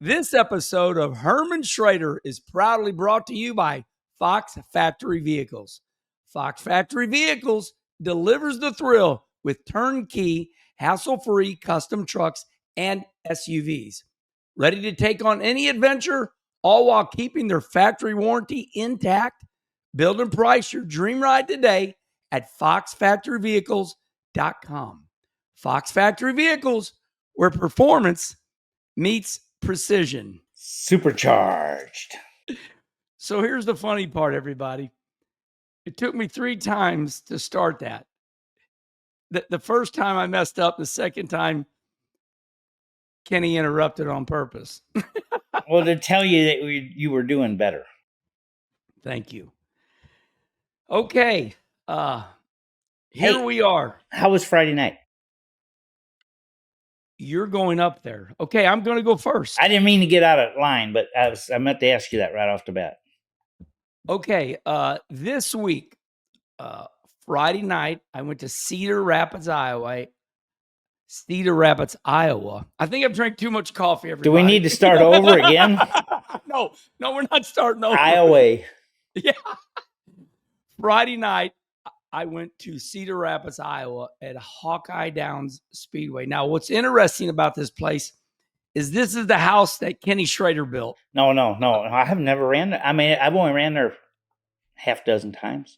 This episode of Herm Schrader is proudly brought to you by Fox Factory Vehicles. Fox Factory Vehicles delivers the thrill with turnkey, hassle-free custom trucks and SUVs. Ready to take on any adventure, all while keeping their factory warranty intact? Build and price your dream ride today at foxfactoryvehicles.com. Fox Factory Vehicles, where performance meets precision. Supercharged. So here's the funny part, everybody. It took me 3 times to start that. The first time I messed up, the second time Kenny interrupted on purpose. Well, to tell you that you were doing better. Thank you. Okay. Here we are. How was Friday night? You're going up there. Okay, I'm going to go first. I didn't mean to get out of line, but I meant to ask you that right off the bat. Okay, this week, Friday night, I went to Cedar Rapids, Iowa. I think I've drank too much coffee, everybody. Do we need to start over again? No, we're not starting over. Iowa. Yeah. Friday night, I went to Cedar Rapids, Iowa at Hawkeye Downs Speedway. Now, what's interesting about this place is this is the house that Kenny Schrader built. No. I have never ran there. I mean, I've only ran there half dozen times.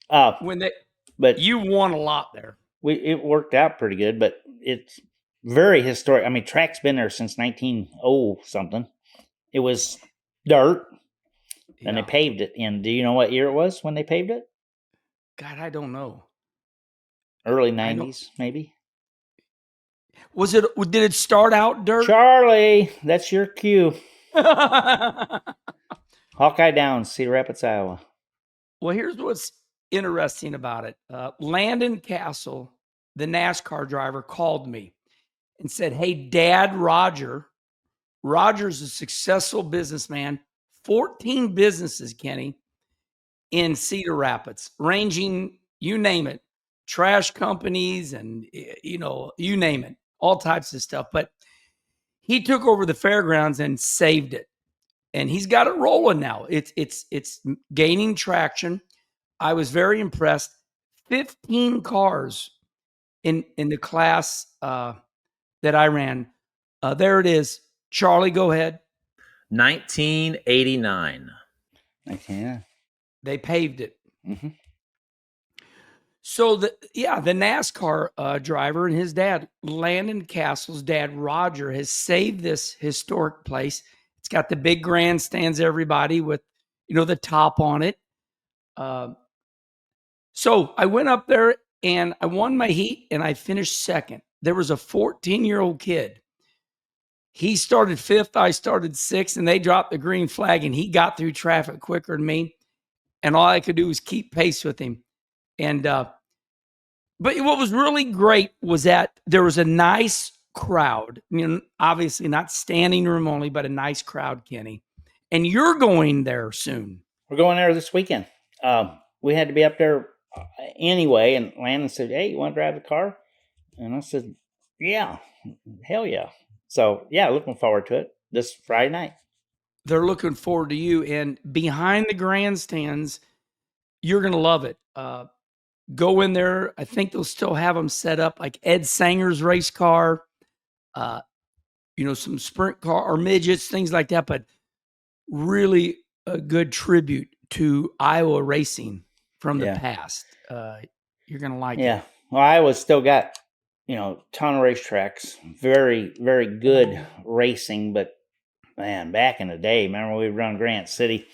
But you won a lot there. It worked out pretty good, but it's very historic. I mean, track's been there since 1900 something. It was dirt, and they paved it. And do you know what year it was when they paved it? God, I don't know. Early 90s, maybe. Did it start out dirt? Charlie, that's your cue. Hawkeye Downs, Cedar Rapids, Iowa. Well, here's what's interesting about it. Landon Castle, the NASCAR driver, called me and said, "Hey, Dad, Roger's a successful businessman, 14 businesses, Kenny, in Cedar Rapids, ranging, you name it, trash companies and, you name it, all types of stuff. But he took over the fairgrounds and saved it. And he's got it rolling now. It's gaining traction. I was very impressed. 15 cars in the class that I ran. There it is. Charlie, go ahead. 1989. Yeah. They paved it. Mm-hmm. So the NASCAR driver and his dad, Landon Castle's dad, Roger, has saved this historic place. It's got the big grandstands, everybody, with, the top on it. So I went up there and I won my heat and I finished second. There was a 14-year-old kid. He started 5th, I started 6th, and they dropped the green flag and he got through traffic quicker than me. And all I could do was keep pace with him. And, but what was really great was that there was a nice crowd, obviously not standing room only, but a nice crowd, Kenny. And you're going there soon. We're going there this weekend. We had to be up there anyway. And Landon said, "Hey, you want to drive the car?" And I said, "Yeah, hell yeah." So yeah, looking forward to it this Friday night. They're looking forward to you. And behind the grandstands, you're going to love it. Go in there. I think they'll still have them set up like Ed Sanger's race car, some sprint car or midgets, things like that. But really a good tribute to Iowa racing from the past. You're going to like it. Yeah. Well, Iowa's still got, ton of racetracks, very, very good racing, but man, back in the day, remember we run Grant City,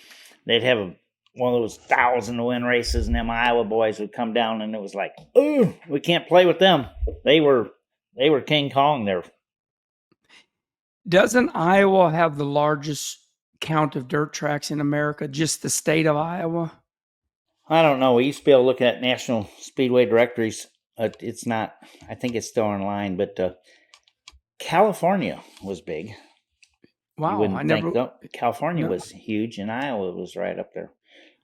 they'd have one of those 1,000-to-win races, and them Iowa boys would come down, and it was like, "Ooh, we can't play with them." They were King Kong there. Doesn't Iowa have the largest count of dirt tracks in America? Just the state of Iowa? I don't know. We used to be able to look at National Speedway directories. It's not. I think it's still online, but California was big. Wow, California was huge, and Iowa was right up there.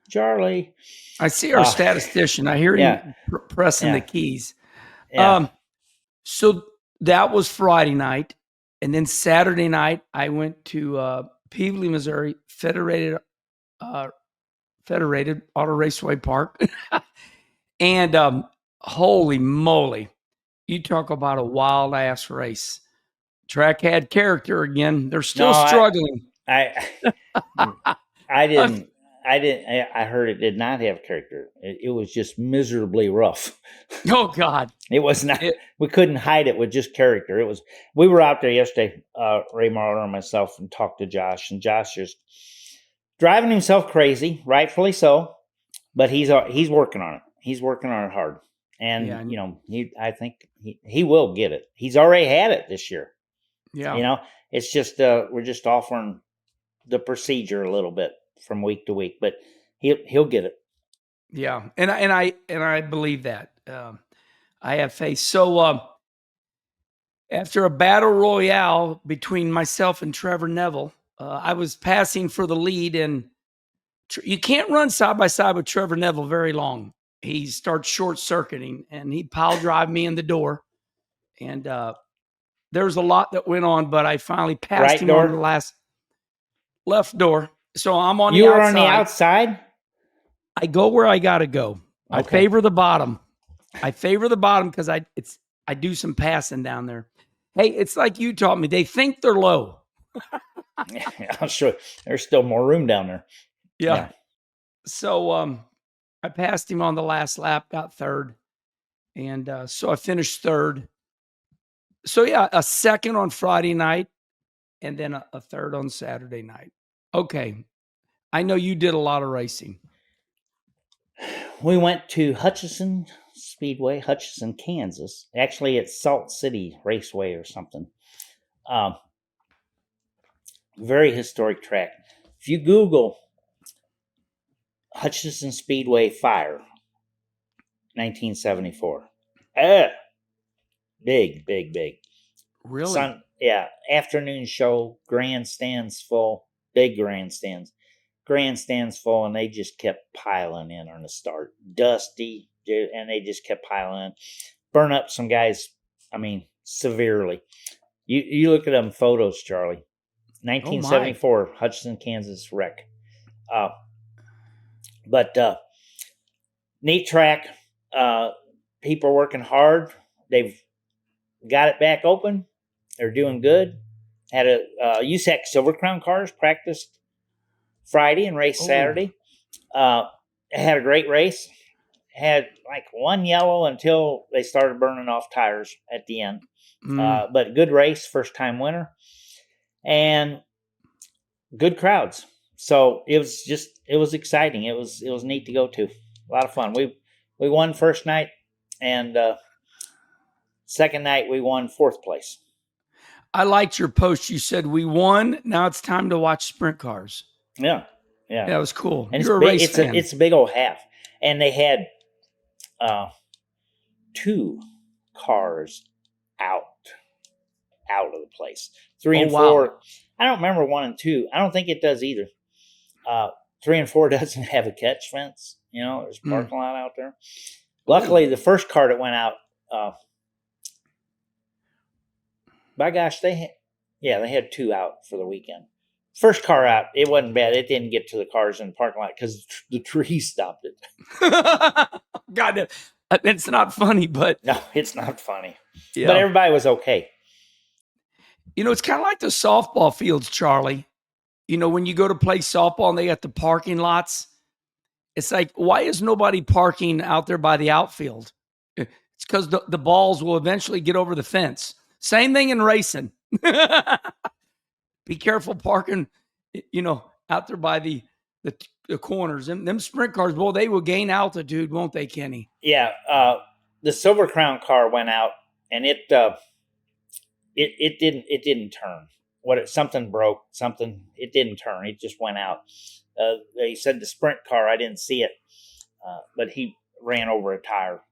Charlie, I see our statistician. I hear him pressing the keys. Yeah. So that was Friday night. And then Saturday night, I went to Peevely, Missouri, Federated Auto Raceway Park. And holy moly, you talk about a wild ass race. Track had character again. They're still struggling. I didn't. I heard it did not have character. It was just miserably rough. Oh God, it was not. We couldn't hide it with just character. It was. We were out there yesterday, Ray Marler and myself, and talked to Josh. And Josh just driving himself crazy, rightfully so. But he's working on it. He's working on it hard. And you know, I think he will get it. He's already had it this year. Yeah. You know, it's just we're just offering the procedure a little bit from week to week, but he'll get it. Yeah, and I believe that. I have faith. So after a battle royale between myself and Trevor Neville, I was passing for the lead, and you can't run side by side with Trevor Neville very long. He starts short circuiting, and he pile drive me in the door, and there was a lot that went on, but I finally passed him on the last left door. So I'm on the outside. You were on the outside? I go where I got to go. Okay. I favor the bottom. Because I do some passing down there. Hey, it's like you taught me. They think they're low. Yeah, I'm sure there's still more room down there. Yeah. So I passed him on the last lap, got third. And so I finished third. So, yeah, a second on Friday night and then a third on Saturday night. Okay. I know you did a lot of racing. We went to Hutchinson Speedway, Hutchinson, Kansas. Actually, it's Salt City Raceway or something. Very historic track. If you Google Hutchinson Speedway fire, 1974. Big. Really? Afternoon show, grandstands full, big grandstands full, and they just kept piling in on the start. Dusty, and they just kept piling in. Burn up some guys, severely. You look at them photos, Charlie. 1974, Hutchinson, Kansas wreck. But neat track. People are working hard. They've got it back open. They're doing good. Had a USAC Silver Crown cars practiced Friday and raced Saturday. Had a great race. Had like one yellow until they started burning off tires at the end. But good race, first time winner, and good crowds. So it was exciting. It was neat to go to. A lot of fun. We won first night, and second night we won fourth place. I liked your post. You said we won. Now it's time to watch sprint cars. Yeah. That was cool. And you're a race fan. It's a big old half, and they had 2 cars out of the place. 3 and 4. I don't remember 1 and 2. I don't think it does either. 3 and 4 doesn't have a catch fence. There's a parking lot out there. Luckily, the first car that went out, by gosh, they had 2 out for the weekend. First car out, it wasn't bad. It didn't get to the cars in the parking lot because the trees stopped it. God, it's not funny, but... No, it's not funny. Yeah. But everybody was okay. It's kind of like the softball fields, Charlie. When you go to play softball and they got the parking lots, it's like, why is nobody parking out there by the outfield? It's because the balls will eventually get over the fence. Same thing in racing. Be careful parking, out there by the corners. Them sprint cars, boy, they will gain altitude, won't they, Kenny? Yeah. The Silver Crown car went out, and it didn't turn. Something broke. It didn't turn. It just went out. They said the sprint car, I didn't see it, but he ran over a tire.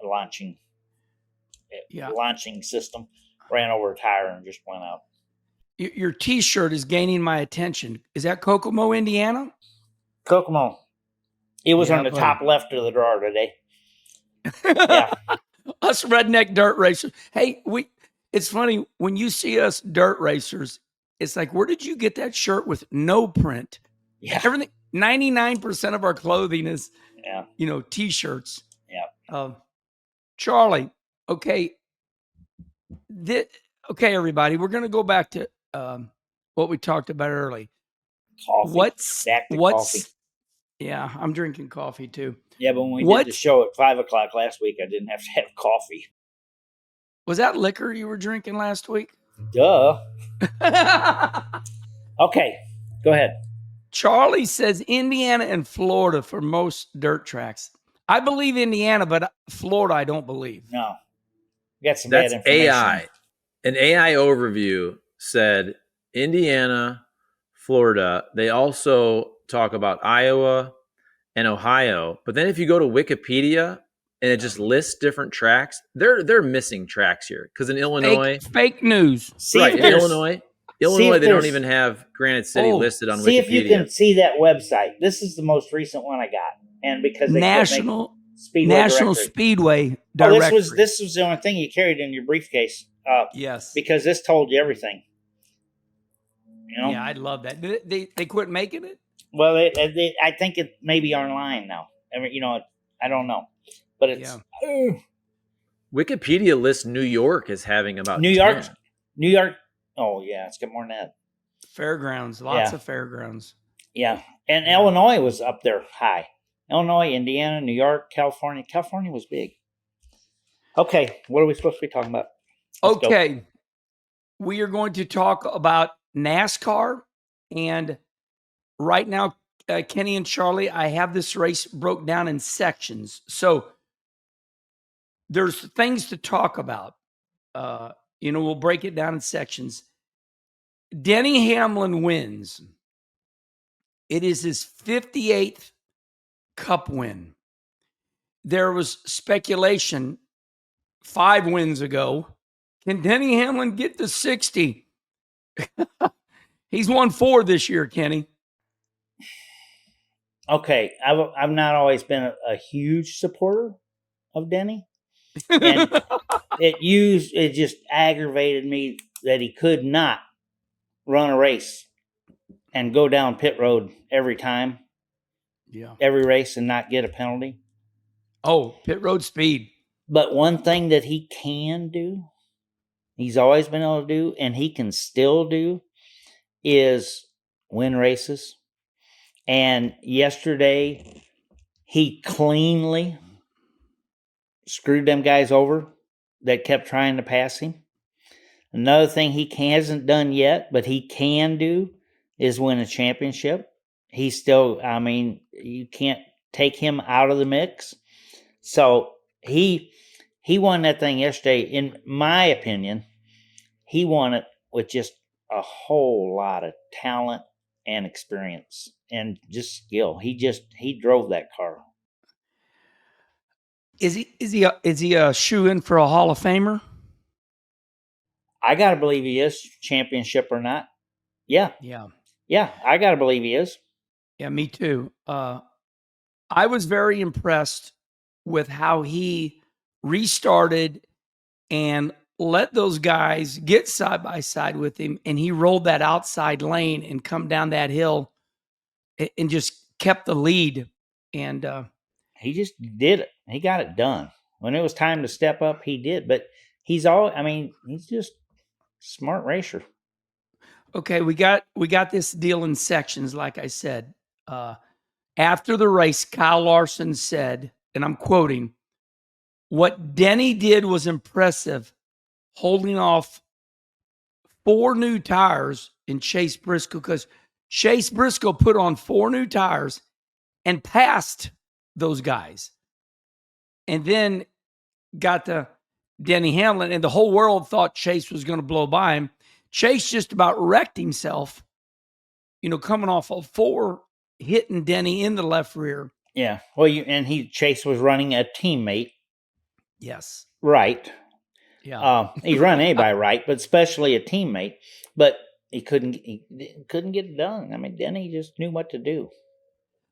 Launching system, ran over a tire and just went out. Your T-shirt is gaining my attention. Is that Kokomo, Indiana? Kokomo. It was on the top left of the drawer today. Yeah. Us redneck dirt racers. Hey, It's funny when you see us dirt racers, it's like, where did you get that shirt with no print? Yeah. Everything, 99% of our clothing is, Yeah. T-shirts. Yeah. Charlie, okay. Okay, everybody, we're going to go back to what we talked about early. Coffee. Back to coffee. Yeah, I'm drinking coffee too. Yeah, but when we did the show at 5:00 last week, I didn't have to have coffee. Was that liquor you were drinking last week? Duh. Okay, go ahead. Charlie says Indiana and Florida for most dirt tracks. I believe Indiana, but Florida I don't believe. No. Got some bad information. AI. An AI overview said Indiana, Florida. They also talk about Iowa and Ohio. But then if you go to Wikipedia and it just lists different tracks, they're missing tracks here. Because in Illinois, fake news. Right, in Illinois, they don't even have Granite City listed on Wikipedia. See if you can see that website. This is the most recent one I got. And because they National Speedway directory. This was the only thing you carried in your briefcase. Yes. Because this told you everything. Yeah, I love that. They quit making it? Well, I think it may be online now. I mean, I don't know. But it's Wikipedia lists New York as having about New York. Oh yeah, it's got more than that. Fairgrounds, lots of fairgrounds. Yeah, and Illinois was up there high. Illinois, Indiana, New York, California. California was big. Okay, what are we supposed to be talking about? Let's go. We are going to talk about NASCAR, and right now, Kenny and Charlie, I have this race broke down in sections. So there's things to talk about. We'll break it down in sections. Denny Hamlin wins. It is his 58th Cup win. There was speculation 5 wins ago. Can Denny Hamlin get to 60? He's won 4 this year, Kenny. Okay, I've not always been a huge supporter of Denny. And it just aggravated me that he could not run a race and go down pit road every time. Yeah. Every race and not get a penalty. Oh, pit road speed. But one thing that he can do, he's always been able to do, and he can still do, is win races. And yesterday, he cleanly screwed them guys over that kept trying to pass him. Another thing he hasn't done yet, but he can do, is win a championship. He's still, you can't take him out of the mix. So he won that thing yesterday. In my opinion, he won it with just a whole lot of talent and experience and just skill. He drove that car. Is he a shoe-in for a Hall of Famer? I gotta believe he is, championship or not. Yeah. I gotta believe he is. Yeah, me too. I was very impressed with how he restarted and let those guys get side by side with him, and he rolled that outside lane and come down that hill and just kept the lead. And he just did it. He got it done. When it was time to step up, he did. But he's just smart racer. Okay, we got this deal in sections, like I said. After the race, Kyle Larson said, and I'm quoting, "What Denny did was impressive, holding off 4 new tires in Chase Briscoe, because Chase Briscoe put on 4 new tires and passed those guys. And then got to Denny Hamlin, and the whole world thought Chase was going to blow by him. Chase just about wrecked himself, coming off of 4, hitting Denny in the left rear." Yeah. Well, Chase was running a teammate. Yes. Right. Yeah. He's run anybody right, but especially a teammate. But he couldn't get it done. I mean, Denny just knew what to do.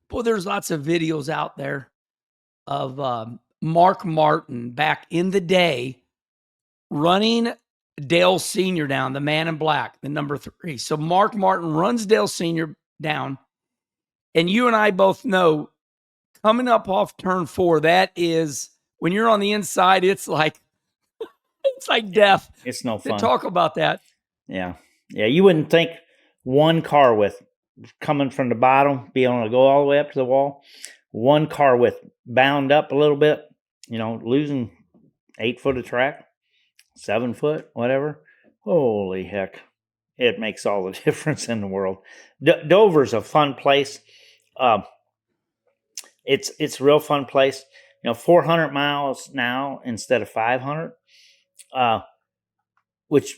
Well, there's lots of videos out there of Mark Martin back in the day running Dale Sr. down, the man in black, the number 3. So Mark Martin runs Dale Sr. down. And you and I both know coming up off turn 4, that is, when you're on the inside, it's like death. It's no fun. To talk about that. Yeah. Yeah. You wouldn't think one car width coming from the bottom, be able to go all the way up to the wall. One car width bound up a little bit, losing 8 foot of track, 7 foot, whatever. Holy heck. It makes all the difference in the world. Dover's a fun place. It's a real fun place. 400 miles now instead of 500, which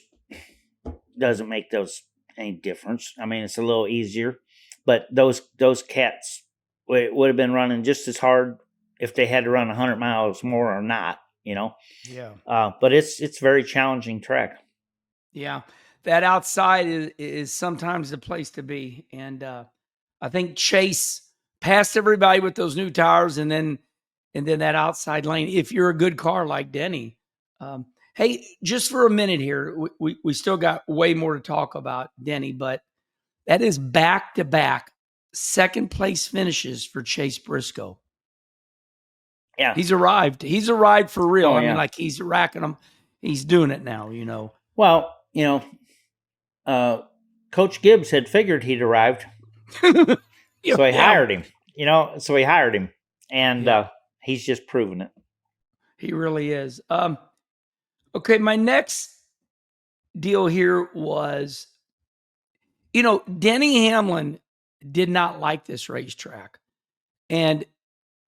doesn't make those any difference. I mean, it's a little easier, but those cats would have been running just as hard if they had to run 100 miles more or not. Yeah. But it's very challenging track. Yeah. That outside is sometimes the place to be. And I think Chase passed everybody with those new tires, and then that outside lane, if you're a good car like Denny. Hey, just for a minute here, we still got way more to talk about Denny, but that is back-to-back second place finishes for Chase Briscoe. Yeah. He's arrived. He's arrived for real. Oh, I yeah. mean, like, he's racking them. He's doing it now, Well, Coach Gibbs had figured he'd arrived. So he hired him, and he's just proven it. He really is. Okay, my next deal here was, Denny Hamlin did not like this racetrack. And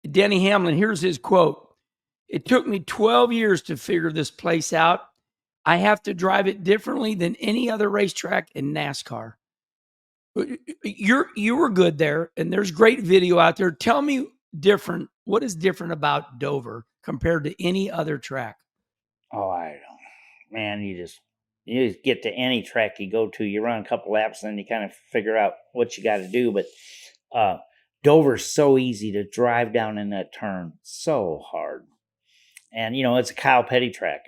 Denny Hamlin, here's his quote. "It took me 12 years to figure this place out. I have to drive it differently than any other racetrack in NASCAR." You were good there, and there's great video out there. Tell me what is different about Dover compared to any other track? Oh, I don't. Man, you just get to any track you go to, you run a couple laps, and then you kind of figure out what you got to do. But Dover's so easy to drive down in that turn, so hard. And it's a Kyle Petty track.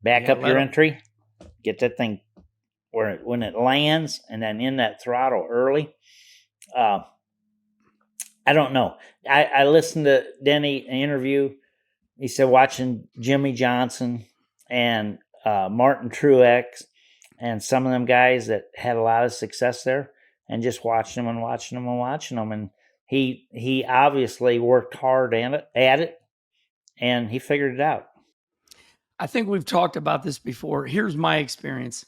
Back up your entry, get that thing when it lands, and then in that throttle early. I don't know. I listened to Denny an interview. He said watching Jimmy Johnson and Martin Truex and some of them guys that had a lot of success there, and just watching them, and he obviously worked hard at it, and he figured it out. I think we've talked about this before. Here's my experience.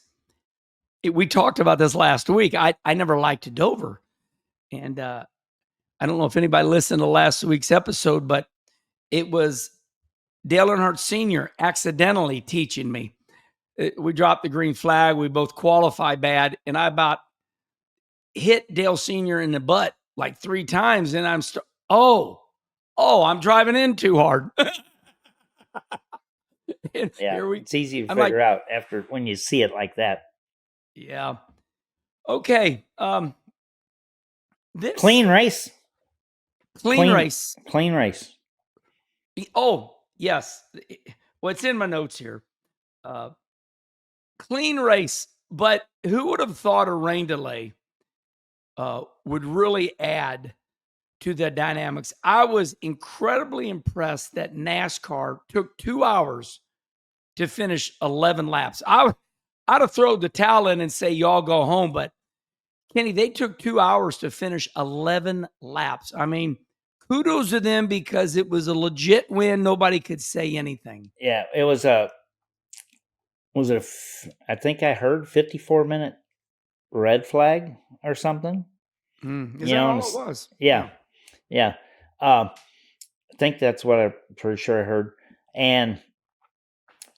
We talked about this last week. I never liked Dover. And I don't know if anybody listened to last week's episode, but it was Dale Earnhardt Sr. accidentally teaching me. We dropped the green flag. We both qualified bad. And I about hit Dale Sr. in the butt like 3 times. And I'm I'm driving in too hard. It's easy to figure out when you see it like that. Yeah. Okay. Clean race. Clean race. Clean race. Oh, yes. Well, it's in my notes here. Clean race. But who would have thought a rain delay would really add to the dynamics? I was incredibly impressed that NASCAR took 2 hours to finish 11 laps. I'd have thrown the towel in and say, y'all go home. But Kenny, they took 2 hours to finish 11 laps. I mean, kudos to them because it was a legit win. Nobody could say anything. Yeah, it was I think I heard 54-minute red flag or something. Is that all it was? Yeah. I think that's what I'm pretty sure I heard. And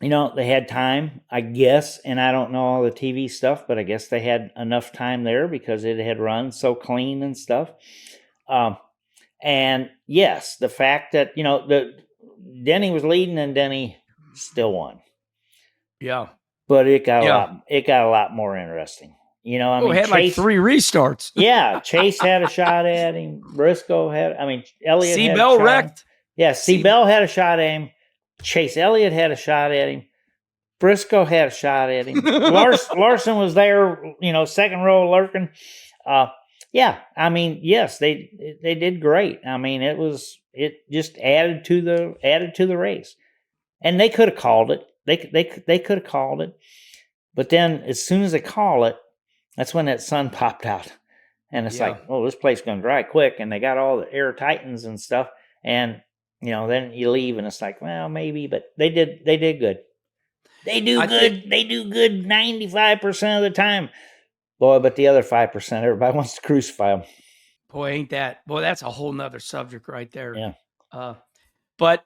they had time, I guess, and I don't know all the TV stuff, but I guess they had enough time there because it had run so clean and stuff. And yes, the fact that, Denny was leading and Denny still won. Yeah. But it got a lot more interesting. It had like 3 restarts. Yeah. Chase had a shot at him. Briscoe Elliott had Bell wrecked. Yeah. Bell had a shot at him. Chase Elliott had a shot at him. Briscoe had a shot at him. Larson was there, second row lurking. Yeah, I mean, yes, they did great. I mean, it just added to the race, and they could have called it. They could have called it, but then as soon as they call it, that's when that sun popped out, and it's like, oh, this place is gonna dry quick, and they got all the air tightens and stuff, and then you leave, and it's like, well, maybe, but they did good. They do good. They do good 95% of the time. Boy, but the other 5%, everybody wants to crucify them. Boy, that's a whole nother subject right there. Yeah. But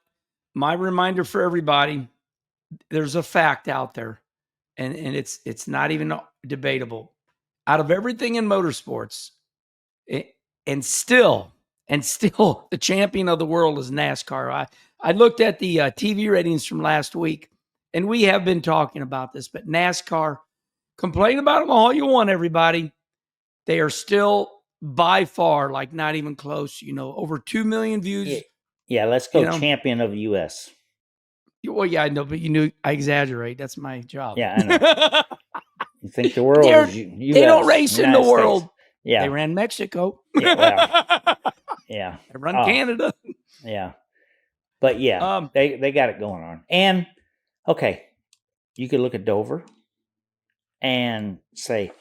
my reminder for everybody, there's a fact out there, and it's not even debatable. Out of everything in motorsports, and still the champion of the world is NASCAR. I looked at the TV ratings from last week, and we have been talking about this, but NASCAR, complain about them all you want, everybody. They are still by far, like, not even close, over 2 million views. Yeah, let's go champion of the U.S. Well, yeah, I know, but you knew I exaggerate. That's my job. Yeah, I know. You think the world is U.S. They don't race in the world. States. Yeah. They ran Mexico. Yeah, well, yeah. They run Canada. Yeah. But yeah, they got it going on. And okay, you could look at Dover and say,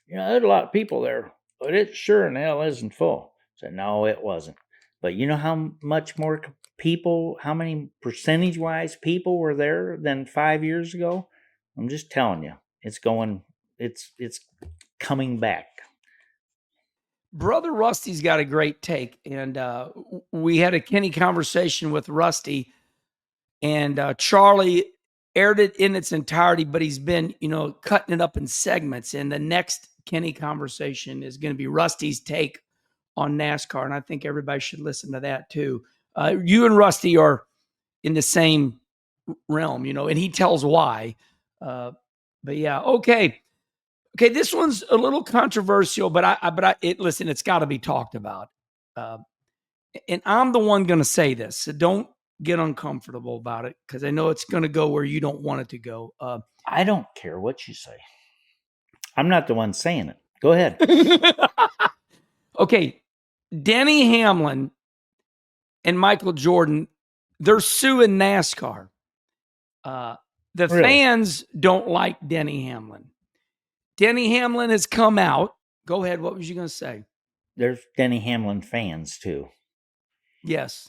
there's a lot of people there, but it sure in hell isn't full. I said, no, it wasn't. But you know how much more people, how many percentage-wise people were there than 5 years ago? I'm just telling you, it's coming back. Brother Rusty's got a great take, and we had a Kenny conversation with Rusty, and Charlie aired it in its entirety, but he's been, cutting it up in segments. And the next Kenny conversation is going to be Rusty's take on NASCAR, and I think everybody should listen to that too. You and Rusty are in the same realm, and he tells why. But yeah, okay. This one's a little controversial, but listen, it's got to be talked about. And I'm the one going to say this, so don't get uncomfortable about it, because I know it's going to go where you don't want it to go. I don't care what you say. I'm not the one saying it. Go ahead. Okay, Denny Hamlin and Michael Jordan, they're suing NASCAR. The fans don't like Denny Hamlin. Denny Hamlin has come out. Go ahead. What was you going to say? There's Denny Hamlin fans too. Yes.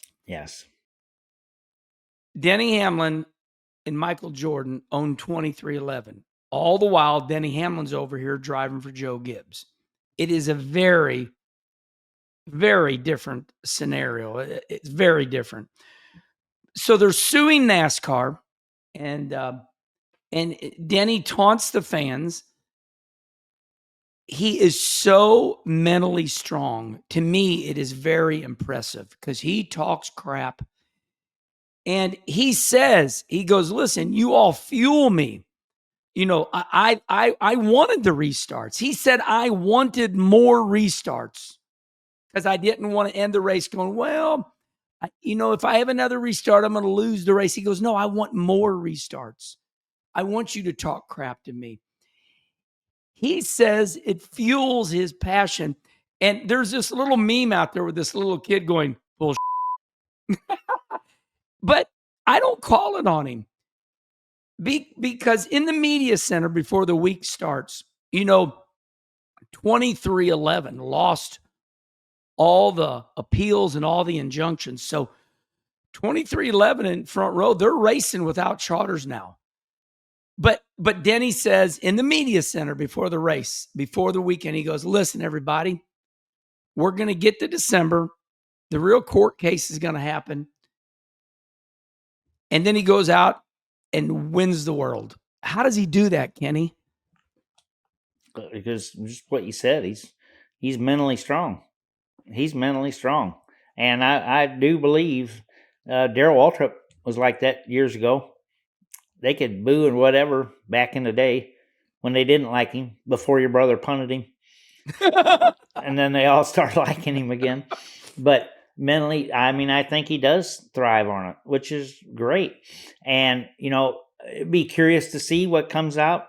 Denny Hamlin and Michael Jordan own 2311. All the while, Denny Hamlin's over here driving for Joe Gibbs. It is a very, very different scenario. It's very different. So they're suing NASCAR, and Denny taunts the fans. He is so mentally strong. To me, it is very impressive, because he talks crap. And he goes, listen, you all fuel me. I wanted the restarts. He said, I wanted more restarts, because I didn't want to end the race going, well, if I have another restart, I'm going to lose the race. He goes, no, I want more restarts. I want you to talk crap to me. He says it fuels his passion. And there's this little meme out there with this little kid going, bullshit. But I don't call it on him. Because in the media center before the week starts, 2311 lost all the appeals and all the injunctions. So 2311 in front row, they're racing without charters now. But Denny says in the media center before the race, before the weekend, he goes, listen, everybody, we're going to get to December. The real court case is going to happen. And then he goes out and wins the world. How does he do that, Kenny? Because just what you said, he's mentally strong. He's mentally strong. And I do believe Darrell Waltrip was like that years ago. They could boo and whatever back in the day when they didn't like him, before your brother punted him. And then they all start liking him again. But mentally, I think he does thrive on it, which is great. And, be curious to see what comes out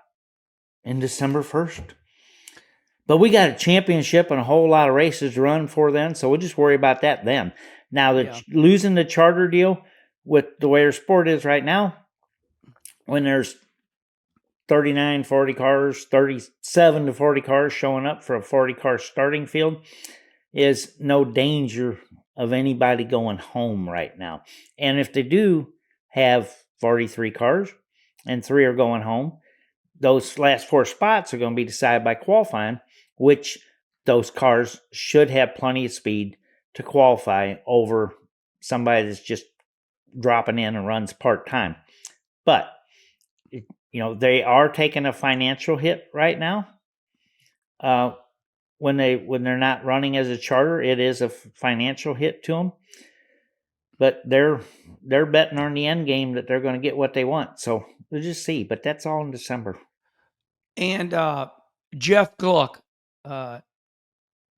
in December 1st. But we got a championship and a whole lot of races to run for then, so we'll just worry about that then. Now, losing the charter deal with the way our sport is right now, when there's 39, 40 cars, 37 to 40 cars showing up for a 40-car starting field, is no danger of anybody going home right now. And if they do have 43 cars and 3 are going home, those last 4 spots are going to be decided by qualifying, which those cars should have plenty of speed to qualify over somebody that's just dropping in and runs part-time. But, they are taking a financial hit right now. When they're not running as a charter, it is a financial hit to them. But they're betting on the end game that they're going to get what they want. So we'll just see. But that's all in December. And Jeff Gluck,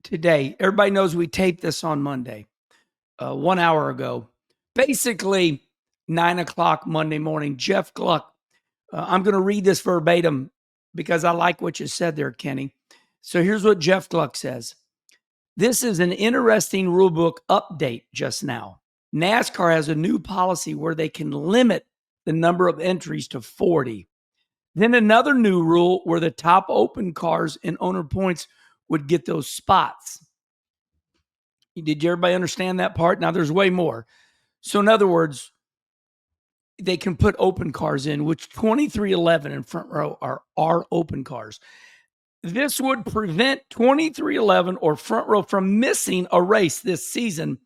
today, everybody knows we taped this on Monday, 1 hour ago. Basically, 9 o'clock Monday morning, Jeff Gluck, I'm going to read this verbatim because I like what you said there, Kenny. So here's what Jeff Gluck says. This is an interesting rulebook update just now. NASCAR has a new policy where they can limit the number of entries to 40. Then another new rule where the top open cars and owner points would get those spots. Did everybody understand that part? Now there's way more. So in other words, they can put open cars in, which 2311 and front row are open cars. This would prevent 2311 or front row from missing a race this season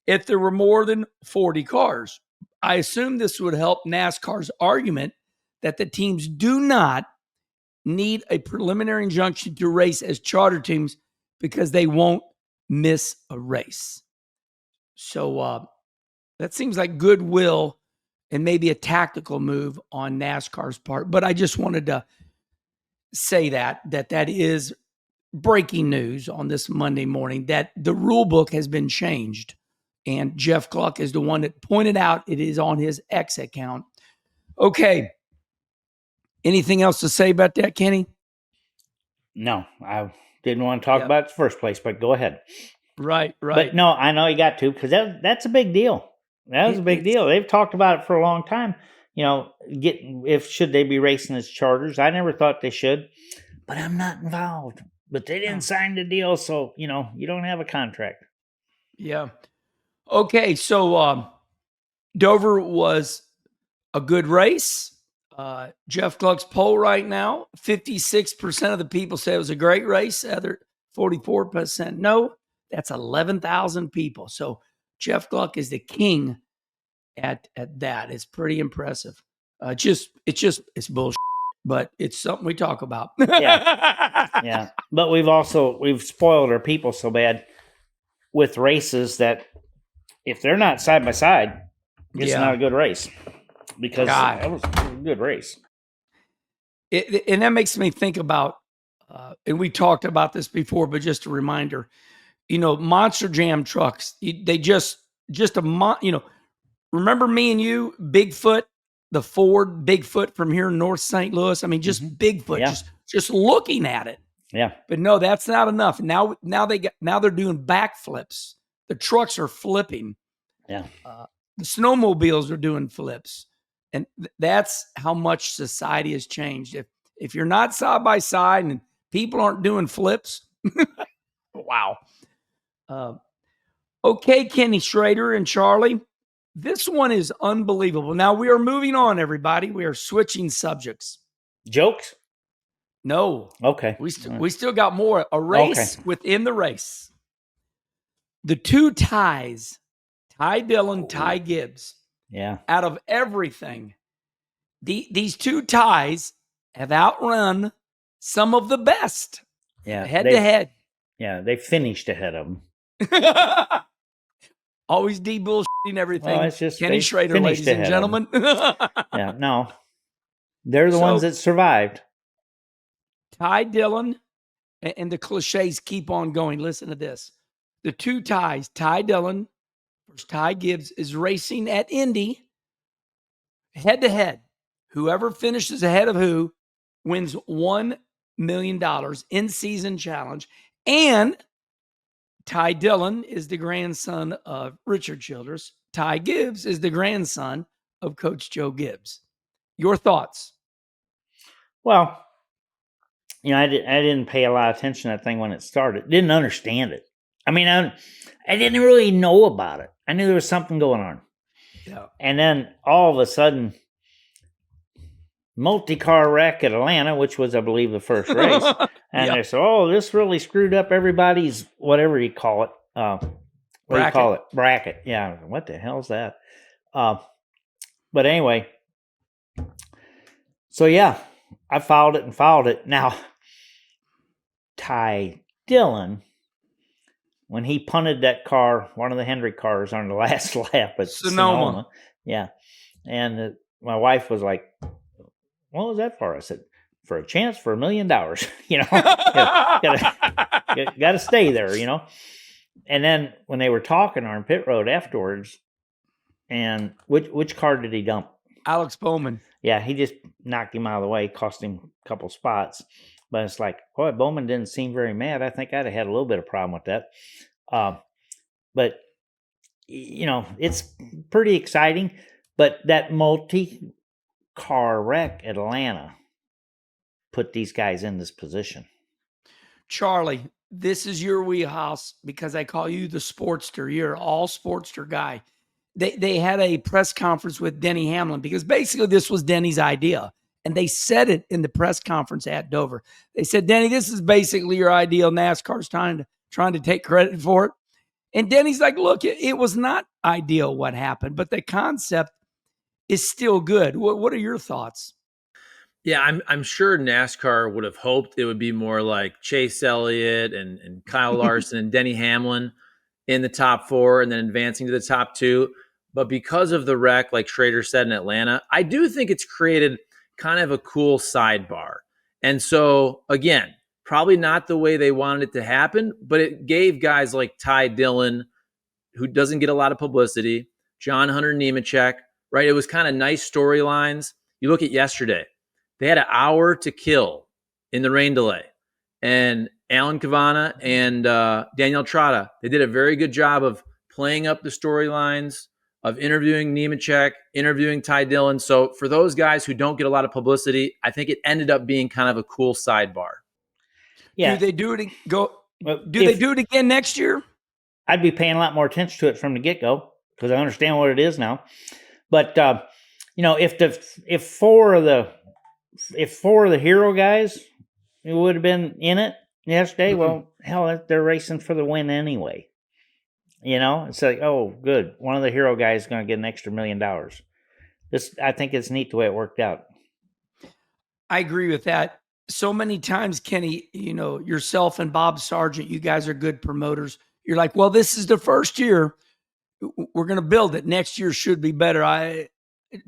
if there were more than 40 cars. I assume this would help NASCAR's argument that the teams do not need a preliminary injunction to race as charter teams because they won't miss a race. So that seems like goodwill and maybe a tactical move on NASCAR's part. But I just wanted to say that is breaking news on this Monday morning, that the rule book has been changed. And Jeff Gluck is the one that pointed out it is on his X account. Okay. Anything else to say about that, Kenny? No, I didn't want to talk about it in the first place, but go ahead. Right. But no, I know you got to, because that's a big deal. That was a big deal. They've talked about it for a long time. Should they be racing as charters? I never thought they should, but I'm not involved. But they didn't sign the deal, so you don't have a contract. Yeah. Okay, so Dover was a good race. Jeff Gluck's poll right now, 56% of the people say it was a great race. Other 44% no. That's 11,000 people. So Jeff Gluck is the king at that. It's pretty impressive. It's bullshit, but it's something we talk about. Yeah. But we've spoiled our people so bad with races that if they're not side by side, it's not a good race. Because that was a good race. And that makes me think about, and we talked about this before, but just a reminder, Monster Jam trucks, remember me and you, Bigfoot, the Ford Bigfoot from here in North St. Louis? I mean, just Bigfoot, just looking at it. Yeah. But no, that's not enough. Now they're doing backflips. The trucks are flipping. Yeah. The snowmobiles are doing flips. And that's how much society has changed. If you're not side by side and people aren't doing flips, wow. Okay, Kenny Schrader and Charlie, this one is unbelievable. Now we are moving on, everybody. We are switching subjects. Jokes? No. Okay. We still got more. A race within the race. The two ties, Ty Dillon, Ty Gibbs. Yeah. Out of everything, these two ties have outrun some of the best. Yeah. Head to head. Yeah, they finished ahead of them. Always de-bullshitting everything. Well, it's just Kenny Schrader, ladies and gentlemen. Yeah, no. They're the ones that survived. Ty Dillon, and the cliches keep on going. Listen to this. The two ties, Ty Dillon versus Ty Gibbs, is racing at Indy head to head. Whoever finishes ahead of who wins $1 million in-season challenge. And Ty Dillon is the grandson of Richard Childress. Ty Gibbs is the grandson of Coach Joe Gibbs. Your thoughts? Well, I didn't pay a lot of attention to that thing when it started. Didn't understand it. I mean, I didn't really know about it. I knew there was something going on. Yeah. And then all of a sudden, multi-car wreck at Atlanta, which was, I believe, the first race. And they said, oh, this really screwed up everybody's, whatever you call it. What do you call it? Bracket. Yeah. What the hell's that? But anyway, so yeah, I followed it. Now, Ty Dillon, when he punted that car, one of the Hendrick cars on the last lap at Sonoma. Yeah. And my wife was like, what was that for? I said, for a chance for $1 million, gotta stay there, And then when they were talking on pit road afterwards, and which car did he dump? Alex Bowman. Yeah, he just knocked him out of the way, cost him a couple spots. But it's like, boy, Bowman didn't seem very mad. I think I'd have had a little bit of problem with that. But, it's pretty exciting. But that multi-car wreck at Atlanta put these guys in this position. Charlie, this is your wheelhouse because I call you the Sportster. You're an all Sportster guy. They had a press conference with Denny Hamlin because basically this was Denny's idea. And they said it in the press conference at Dover. They said, Denny, this is basically your ideal. NASCAR's trying to take credit for it. And Denny's like, look, it was not ideal what happened, but the concept is still good. What are your thoughts? Yeah, I'm sure NASCAR would have hoped it would be more like Chase Elliott and Kyle Larson and Denny Hamlin in the top 4 and then advancing to the top 2. But because of the wreck, like Schrader said in Atlanta, I do think it's created kind of a cool sidebar. And so, again, probably not the way they wanted it to happen, but it gave guys like Ty Dillon, who doesn't get a lot of publicity, John Hunter Nemechek, right? It was kind of nice storylines. You look at yesterday. They had an hour to kill in the rain delay. And Alan Cavana and Danielle Trotta, they did a very good job of playing up the storylines, of interviewing Nemechek, interviewing Ty Dillon. So for those guys who don't get a lot of publicity, I think it ended up being kind of a cool sidebar. Yeah. Do they do it they do it again next year? I'd be paying a lot more attention to it from the get-go because I understand what it is now. But if 4 of the hero guys would have been in it yesterday, well, hell, they're racing for the win anyway. It's like, oh, good. One of the hero guys is going to get an extra $1 million. I think it's neat the way it worked out. I agree with that. So many times, Kenny, yourself and Bob Sargent, you guys are good promoters. You're like, well, this is the first year. We're going to build it. Next year should be better.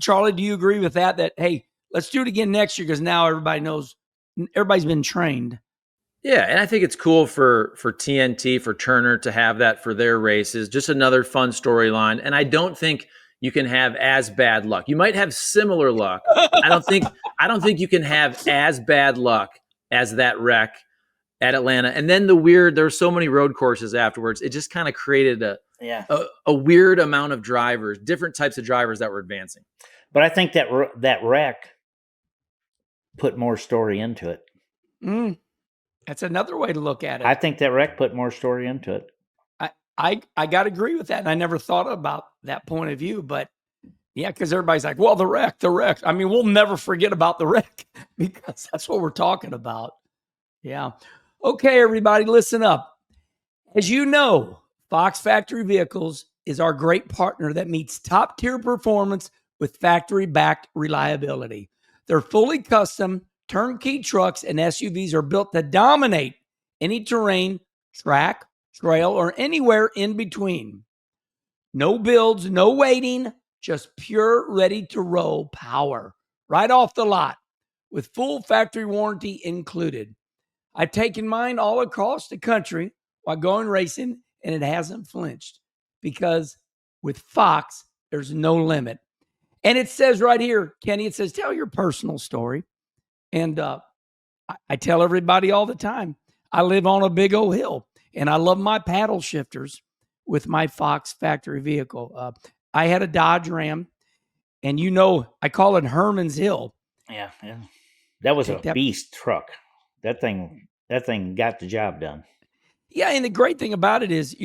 Charlie, do you agree with that? That, hey, let's do it again next year because now everybody knows, everybody's been trained. Yeah, and I think it's cool for TNT, for Turner to have that for their races. Just another fun storyline. And I don't think you can have as bad luck. You might have similar luck. I don't think you can have as bad luck as that wreck at Atlanta. And then there were so many road courses afterwards. It just kind of created a weird amount of drivers, different types of drivers that were advancing. But I think that wreck put more story into it. That's another way to look at it. I think that wreck put more story into it. I got to agree with that. And I never thought about that point of view, but yeah, because everybody's like, well, the wreck. I mean, we'll never forget about the wreck because that's what we're talking about. Yeah. Okay, everybody, listen up. As you know, Fox Factory Vehicles is our great partner that meets top tier performance with factory backed reliability. Their fully custom turnkey trucks and SUVs are built to dominate any terrain, track, trail, or anywhere in between. No builds, no waiting, just pure ready to roll power right off the lot with full factory warranty included. I've taken mine all across the country while going racing and it hasn't flinched because with Fox, there's no limit. And it says right here, Kenny, it says, tell your personal story. And I tell everybody all the time, I live on a big old hill, and I love my paddle shifters with my Fox factory vehicle. I had a Dodge Ram, and I call it Herman's Hill. Yeah. That was Take a beast truck. That thing got the job done. Yeah, and the great thing about it is,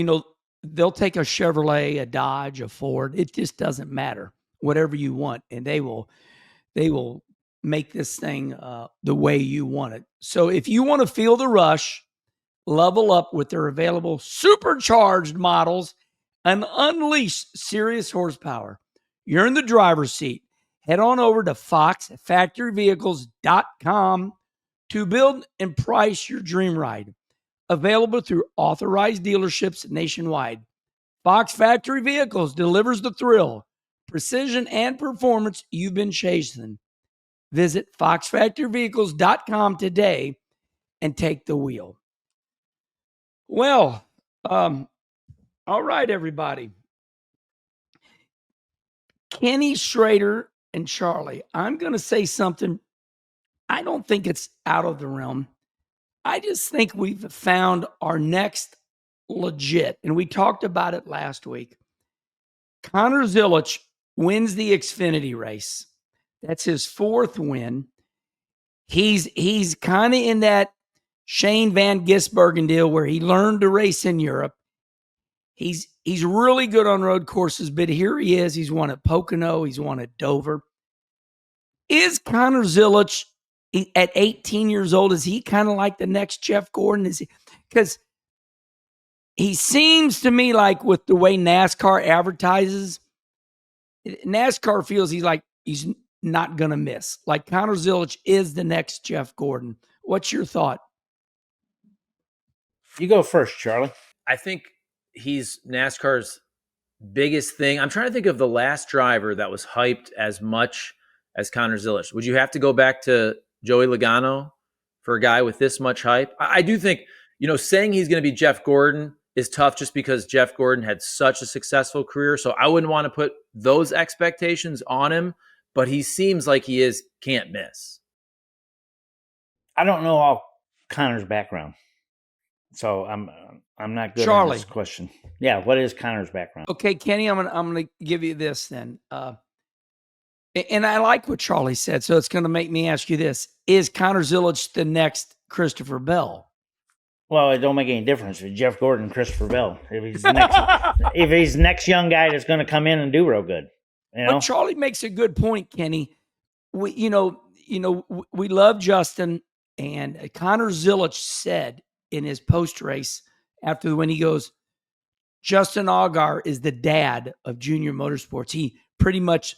they'll take a Chevrolet, a Dodge, a Ford. It just doesn't matter. Whatever you want, and they will make this thing the way you want it. So if you want to feel the rush, level up with their available supercharged models and unleash serious horsepower. You're in the driver's seat. Head on over to foxfactoryvehicles.com to build and price your dream ride. Available through authorized dealerships nationwide. Fox Factory Vehicles delivers the thrill, precision, and performance you've been chasing. Visit foxfactoryvehicles.com today and take the wheel. Well, all right, everybody. Kenny, Schrader, and Charlie, I'm going to say something. I don't think it's out of the realm. I just think we've found our next legit, and we talked about it last week. Connor Zilisch wins the Xfinity race. That's his 4th win. He's kind of in that Shane Van Gisbergen deal where he learned to race in Europe. He's really good on road courses, but here he is. He's won at Pocono. He's won at Dover. Is Connor Zilisch at 18 years old? Is he kind of like the next Jeff Gordon? Because he seems to me like with the way NASCAR advertises, NASCAR feels he's not going to miss. Like Connor Zilisch is the next Jeff Gordon. What's your thought? You go first, Charlie. I think he's NASCAR's biggest thing. I'm trying to think of the last driver that was hyped as much as Connor Zilisch. Would you have to go back to Joey Logano for a guy with this much hype? I do think, saying he's going to be Jeff Gordon is tough just because Jeff Gordon had such a successful career. So I wouldn't want to put those expectations on him, but he seems like he can't miss. I don't know all Connor's background, so I'm not good Charlie. on this question. Yeah, what is Connor's background? Okay, Kenny, I'm gonna give you this then. And I like what Charlie said, so it's going to make me ask you this: is Connor Zilisch the next Christopher Bell? Well, it don't make any difference if Jeff Gordon, Christopher Bell. If he's the next, if he's the next young guy that's going to come in and do real good, But Charlie makes a good point, Kenny. We love Justin, and Connor Zilisch said in his post race after the win, he goes, Justin Allgaier is the dad of junior motorsports. He pretty much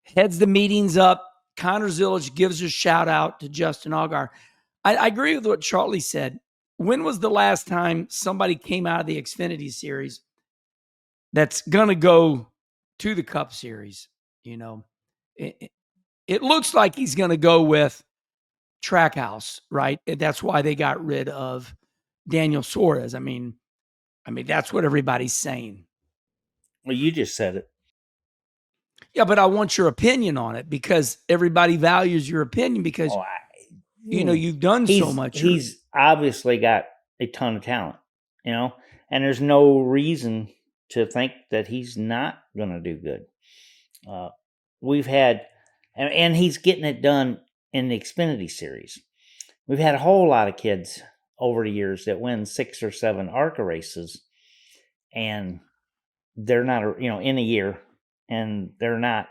heads the meetings up. Connor Zilisch gives a shout out to Justin Allgaier. I agree with what Charlie said. When was the last time somebody came out of the Xfinity series that's going to go to the Cup Series? It looks like he's going to go with Trackhouse, right? That's why they got rid of Daniel Suarez. I mean, that's what everybody's saying. Well, you just said it. Yeah, but I want your opinion on it because everybody values your opinion because, you've done so much. He's obviously got a ton of talent, and there's no reason to think that he's not going to do good. We've had, and he's getting it done in the Xfinity series. We've had a whole lot of kids over the years that win 6 or 7 ARCA races, and they're not, in a year, and they're not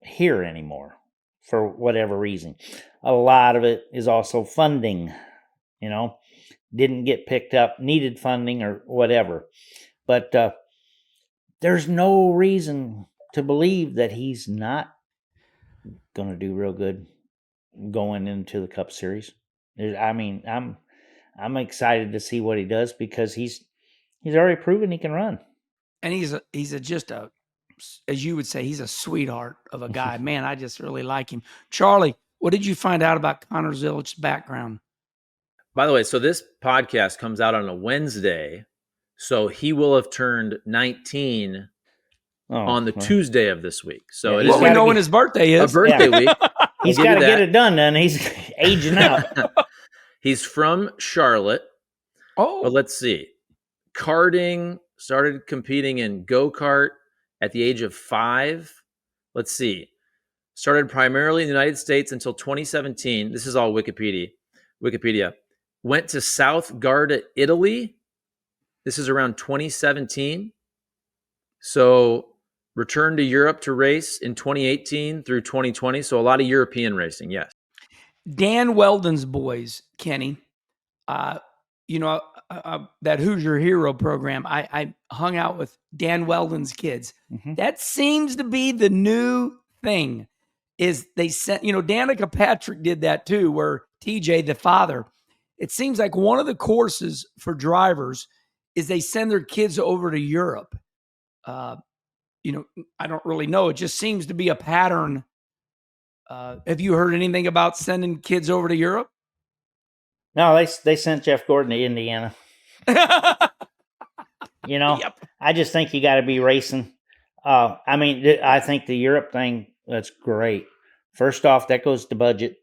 here anymore for whatever reason. A lot of it is also funding, didn't get picked up, needed funding or whatever. But there's no reason to believe that he's not going to do real good going into the Cup Series. I'm excited to see what he does because he's already proven he can run. And he's just a, as you would say, he's a sweetheart of a guy. Man, I just really like him. Charlie, what did you find out about Connor Zilich's background? By the way, so this podcast comes out on a Wednesday, so he will have turned 19 on the well. Tuesday of this week. So Yeah, it he's Well, is we gotta know get- when his birthday a is. birthday week. He's give got you to get that. it done. Then he's aging out. He's from Charlotte, Oh, but let's see. Karting, started competing in go-kart at the age of 5. Let's see. Started primarily in the United States until 2017. This is all Wikipedia. Went to South Garda, Italy. This is around 2017. So returned to Europe to race in 2018 through 2020. So a lot of European racing, yes. Dan Weldon's boys, Kenny. That Hoosier Hero program. I hung out with Dan Weldon's kids. Mhm. That seems to be the new thing. Is they sent, Danica Patrick did that too, where TJ, the father, it seems like one of the courses for drivers is they send their kids over to Europe. I don't really know. It just seems to be a pattern. Have you heard anything about sending kids over to Europe? No, they sent Jeff Gordon to Indiana. Yep. I just think you got to be racing. I think the Europe thing, that's great. First off, that goes to budget.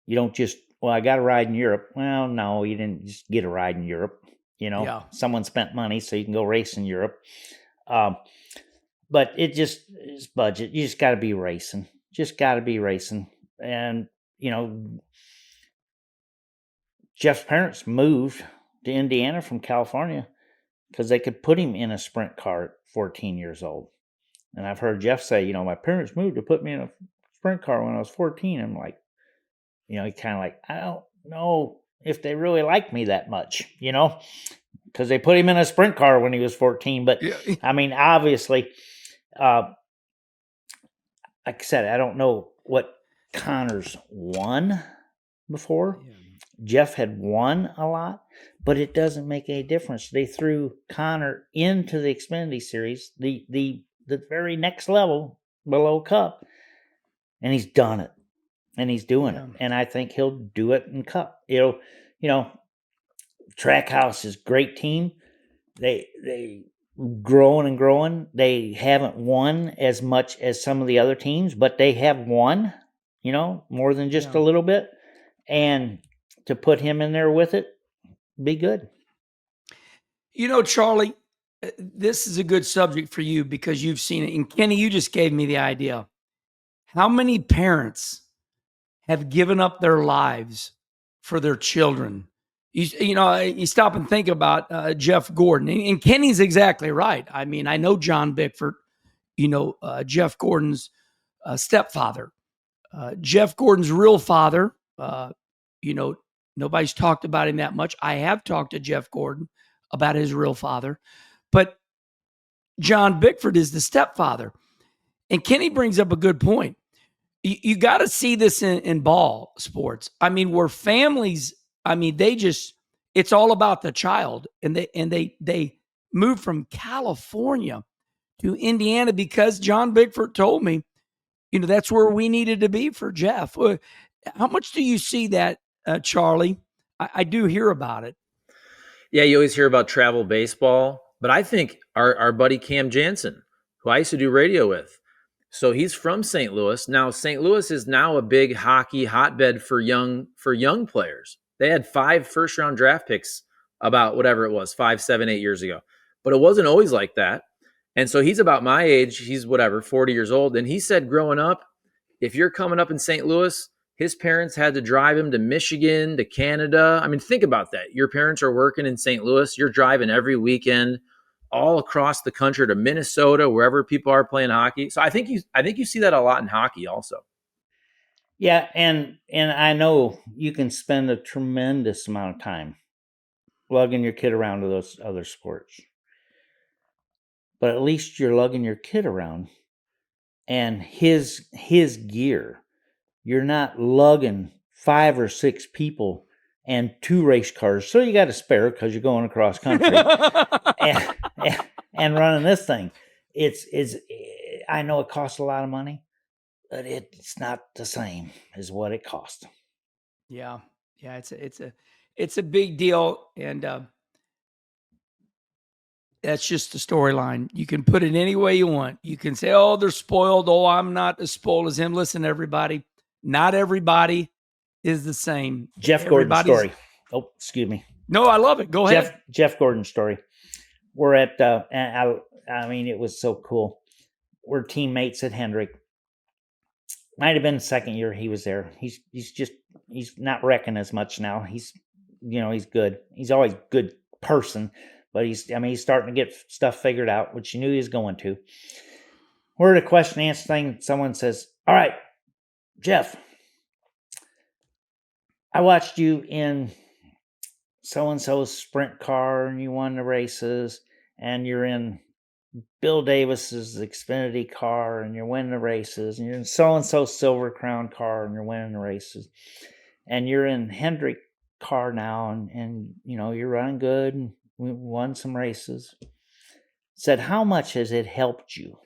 You don't just, well, I got a ride in Europe. Well, no, you didn't just get a ride in Europe. Yeah. Someone spent money so you can go race in Europe. But it just is budget. You just got to be racing. And, Jeff's parents moved to Indiana from California because they could put him in a sprint car at 14 years old. And I've heard Jeff say, my parents moved to put me in a sprint car when I was 14. I'm like, he kind of like, I don't know if they really like me that much, because they put him in a sprint car when he was 14. But Yeah. I mean, obviously, like I said, I don't know what Connor's won before. Yeah. Jeff had won a lot, but it doesn't make any difference. They threw Connor into the Xfinity Series, the very next level below Cup, and he's done it, and he's doing it, and I think he'll do it in Cup. Trackhouse is a great team. They growing and growing. They haven't won as much as some of the other teams, but they have won. More than just a little bit, and to put him in there with it, be good. Charlie, this is a good subject for you because you've seen it. And Kenny, you just gave me the idea. How many parents have given up their lives for their children? You stop and think about Jeff Gordon. And Kenny's exactly right. I mean, I know John Bickford, Jeff Gordon's stepfather. Jeff Gordon's real father, nobody's talked about him that much. I have talked to Jeff Gordon about his real father, but John Bickford is the stepfather. And Kenny brings up a good point. You got to see this in ball sports. I mean, where families, it's all about the child. And they moved from California to Indiana because John Bickford told me, that's where we needed to be for Jeff. How much do you see that, Charlie? I do hear about it. Yeah, you always hear about travel baseball, but I think our buddy Cam Jansen, who I used to do radio with, so he's from St. Louis. Now, St. Louis is now a big hockey hotbed for young players. They had 5 first-round draft picks about whatever it was, 5, 7, 8 years ago. But it wasn't always like that. And so he's about my age. He's 40 years old. And he said growing up, if you're coming up in St. Louis, his parents had to drive him to Michigan, to Canada. I mean, think about that. Your parents are working in St. Louis. You're driving every weekend all across the country to Minnesota, wherever people are playing hockey. So I think you see that a lot in hockey also. Yeah, and I know you can spend a tremendous amount of time lugging your kid around to those other sports. But at least you're lugging your kid around and his gear. You're not lugging 5 or 6 people and 2 race cars. So you got a spare because you're going across country and running this thing. I know it costs a lot of money, but it's not the same as what it costs. Yeah. It's a big deal. And That's just the storyline. You can put it any way you want. You can say, oh, they're spoiled. Oh, I'm not as spoiled as him. Listen, everybody, not everybody is the same. Jeff Gordon's story. Oh, excuse me. No, I love it. Go ahead. Jeff Gordon's story. We're at, I mean, it was so cool. We're teammates at Hendrick. Might have been the second year he was there. He's not wrecking as much now. He's good. He's always a good person. But he's starting to get stuff figured out, which you knew he was going to. We're at a question and answer thing. Someone says, all right, Jeff, I watched you in so-and-so's sprint car and you won the races, and you're in Bill Davis's Xfinity car and you're winning the races, and you're in so-and-so's Silver Crown car and you're winning the races, and you're in Hendrick car now and you're running good and we won some races. Said, how much has it helped you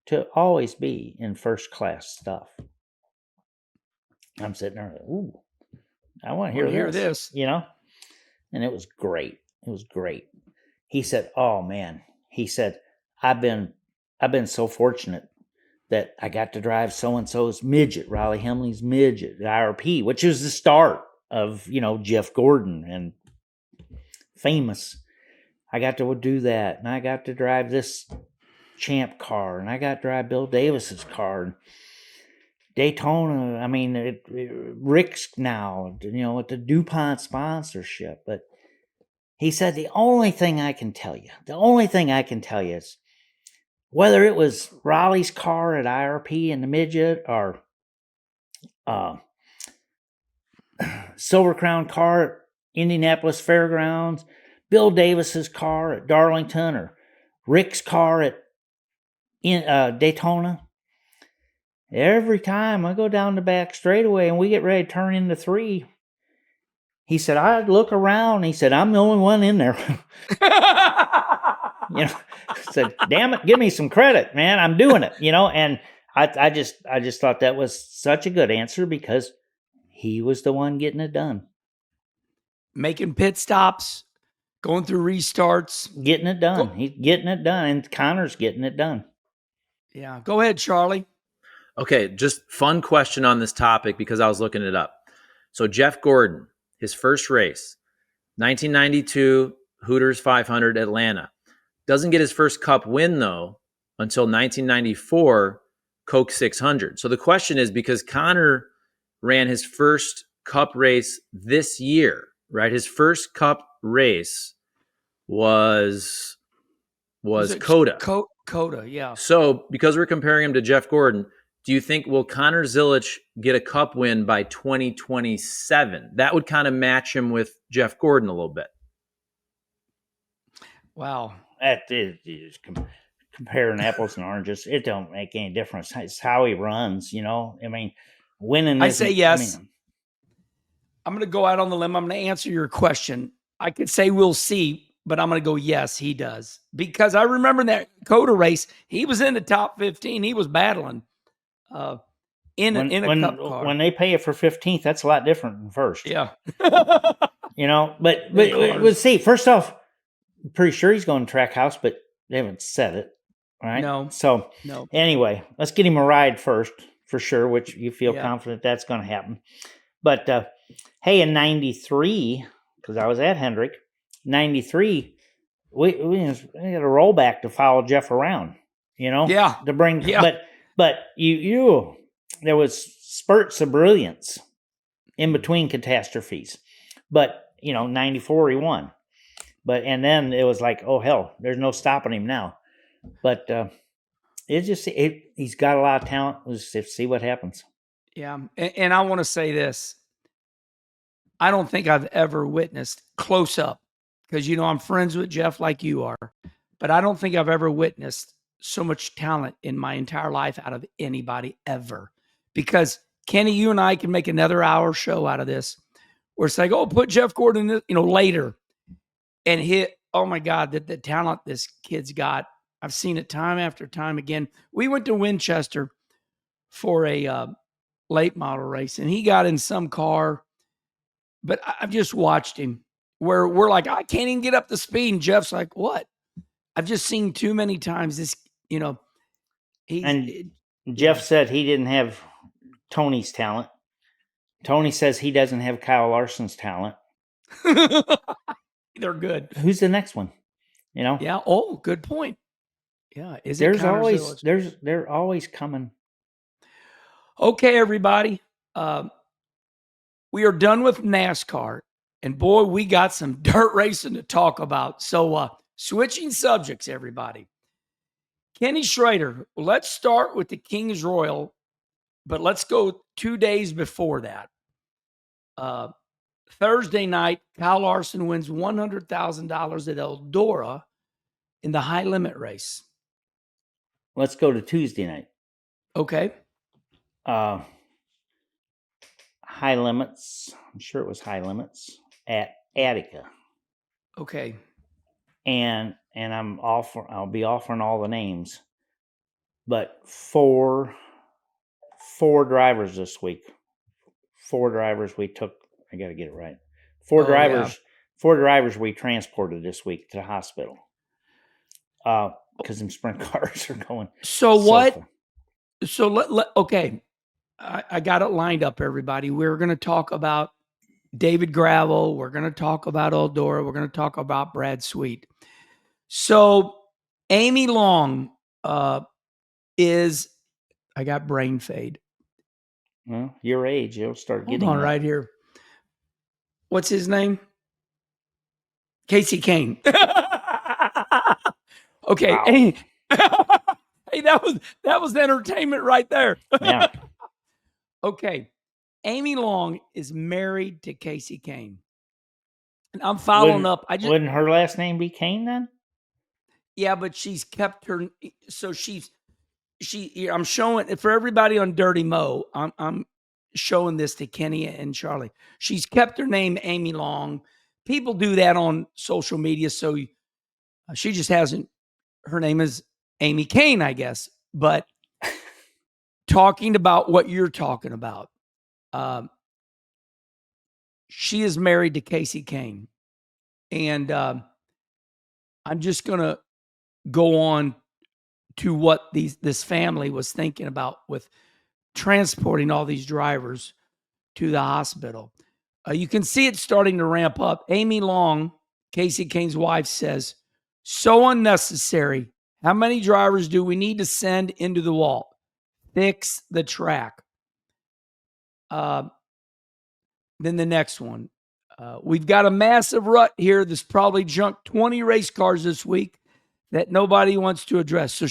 to always be in first class stuff? I'm sitting there, ooh, I want to hear this. And it was great. It was great. He said, oh man, he said, I've been so fortunate that I got to drive so-and-so's midget, Riley Hemley's midget, the IRP, which is the start of, Jeff Gordon and famous. I got to do that, and I got to drive this champ car, and I got to drive Bill Davis's car, and Daytona. I mean, Rick's now, with the DuPont sponsorship. But he said the only thing I can tell you is whether it was Raleigh's car at IRP in the midget or Silver Crown car at Indianapolis Fairgrounds, Bill Davis's car at Darlington, or Rick's car at Daytona. Every time I go down the back straightaway and we get ready to turn into 3, he said, I look around. He said, I'm the only one in there. Said, damn it, give me some credit, man. I'm doing it, And I just thought that was such a good answer because he was the one getting it done. Making pit stops, going through restarts. Getting it done. He's getting it done, and Connor's getting it done. Yeah. Go ahead, Charlie. Okay, just fun question on this topic because I was looking it up. So Jeff Gordon, his first race, 1992 Hooters 500 Atlanta. Doesn't get his first Cup win, though, until 1994 Coke 600. So the question is, because Connor ran his first Cup race this year, right? His first Cup race was Coda. Coda, yeah. So because we're comparing him to Jeff Gordon, do you think, will Connor Zilisch get a Cup win by 2027? That would kind of match him with Jeff Gordon a little bit. Wow. That is comparing apples and oranges. It don't make any difference. It's how he runs, I mean, winning. I say yes. I'm going to go out on the limb. I'm going to answer your question. I could say we'll see, but I'm going to go yes, he does. Because I remember that Coda race, he was in the top 15. He was battling in a Cup car. When they pay you for 15th, that's a lot different than first. Yeah. But we'll see. First off, I'm pretty sure he's going to Trackhouse, but they haven't said it. Right? No. So anyway, let's get him a ride first, for sure, which you feel confident that's going to happen. But hey, in 93, because I was at Hendrick, 93, we had a rollback to follow Jeff around, Yeah. To bring, but you there was spurts of brilliance in between catastrophes. But 94 he won. And then it was like, oh hell, there's no stopping him now. But he's got a lot of talent. Let's see what happens. Yeah, and I want to say this. I don't think I've ever witnessed close up, because I'm friends with Jeff like you are, but I don't think I've ever witnessed so much talent in my entire life out of anybody ever. Because Kenny, you and I can make another hour show out of this, where it's like, oh, put Jeff Gordon, later, and hit. Oh my God, the talent this kid's got. I've seen it time after time again. We went to Winchester for a late model race, and he got in some car, but I've just watched him where we're like, I can't even get up to speed. And Jeff's like, what? I've just seen too many times this, And he's Jeff said he didn't have Tony's talent. Tony says he doesn't have Kyle Larson's talent. they're good. Who's the next one? Yeah. Oh, good point. Yeah. Is it There's Connor always Zilisch? they're always coming. Okay, everybody. We are done with NASCAR, and boy, we got some dirt racing to talk about. So, switching subjects, everybody. Kenny Schrader. Let's start with the Kings Royal, but let's go 2 days before that. Thursday night, Kyle Larson wins $100,000 at Eldora in the high limit race. Let's go to Tuesday night. Okay. High limits. I'm sure it was high limits at Attica. Okay. And I'll be offering all the names. But four drivers this week. 4 drivers we took. I got to get it right. 4 drivers. Yeah. 4 drivers we transported this week to the hospital. Because them sprint cars are going. So what? Far. So okay. I got it lined up, everybody. We're going to talk about David Gravel. We're going to talk about Eldora. We're going to talk about Brad Sweet. So Amy Long is, I got brain fade. Well, your age, you'll start getting Hold on right here. What's his name? Casey Kane. Okay. Wow. Hey, that was entertainment right there. Yeah. Okay. Amy Long is married to Casey Kane. And I'm following up. Wouldn't her last name be Kane then? Yeah, but she's kept her. So I'm showing for everybody on Dirty Mo. I'm showing this to Kenny and Charlie. She's kept her name Amy Long. People do that on social media. So she just hasn't. Her name is Amy Kane, I guess. But talking about what you're talking about. She is married to Casey Kane. And I'm just going to go on to what this family was thinking about with transporting all these drivers to the hospital. You can see it starting to ramp up. Amy Long, Casey Kane's wife, says, so unnecessary. How many drivers do we need to send into the wall? Fix the track. Then the next one. We've got a massive rut here that's probably junked 20 race cars this week that nobody wants to address. So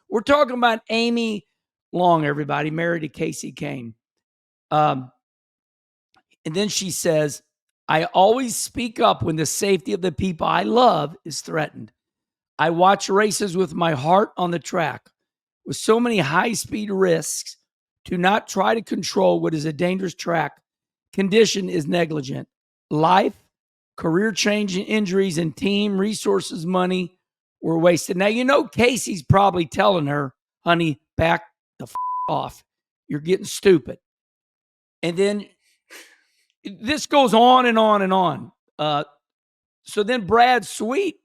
we're talking about Amy Long, everybody, married to Casey Kane. And then she says, I always speak up when the safety of the people I love is threatened. I watch races with my heart on the track. With so many high-speed risks, to not try to control what is a dangerous track condition is negligent. Life, career-changing injuries, and team resources, money were wasted. Now, Casey's probably telling her, honey, back the off. You're getting stupid. And then this goes on and on and on. So then Brad Sweet,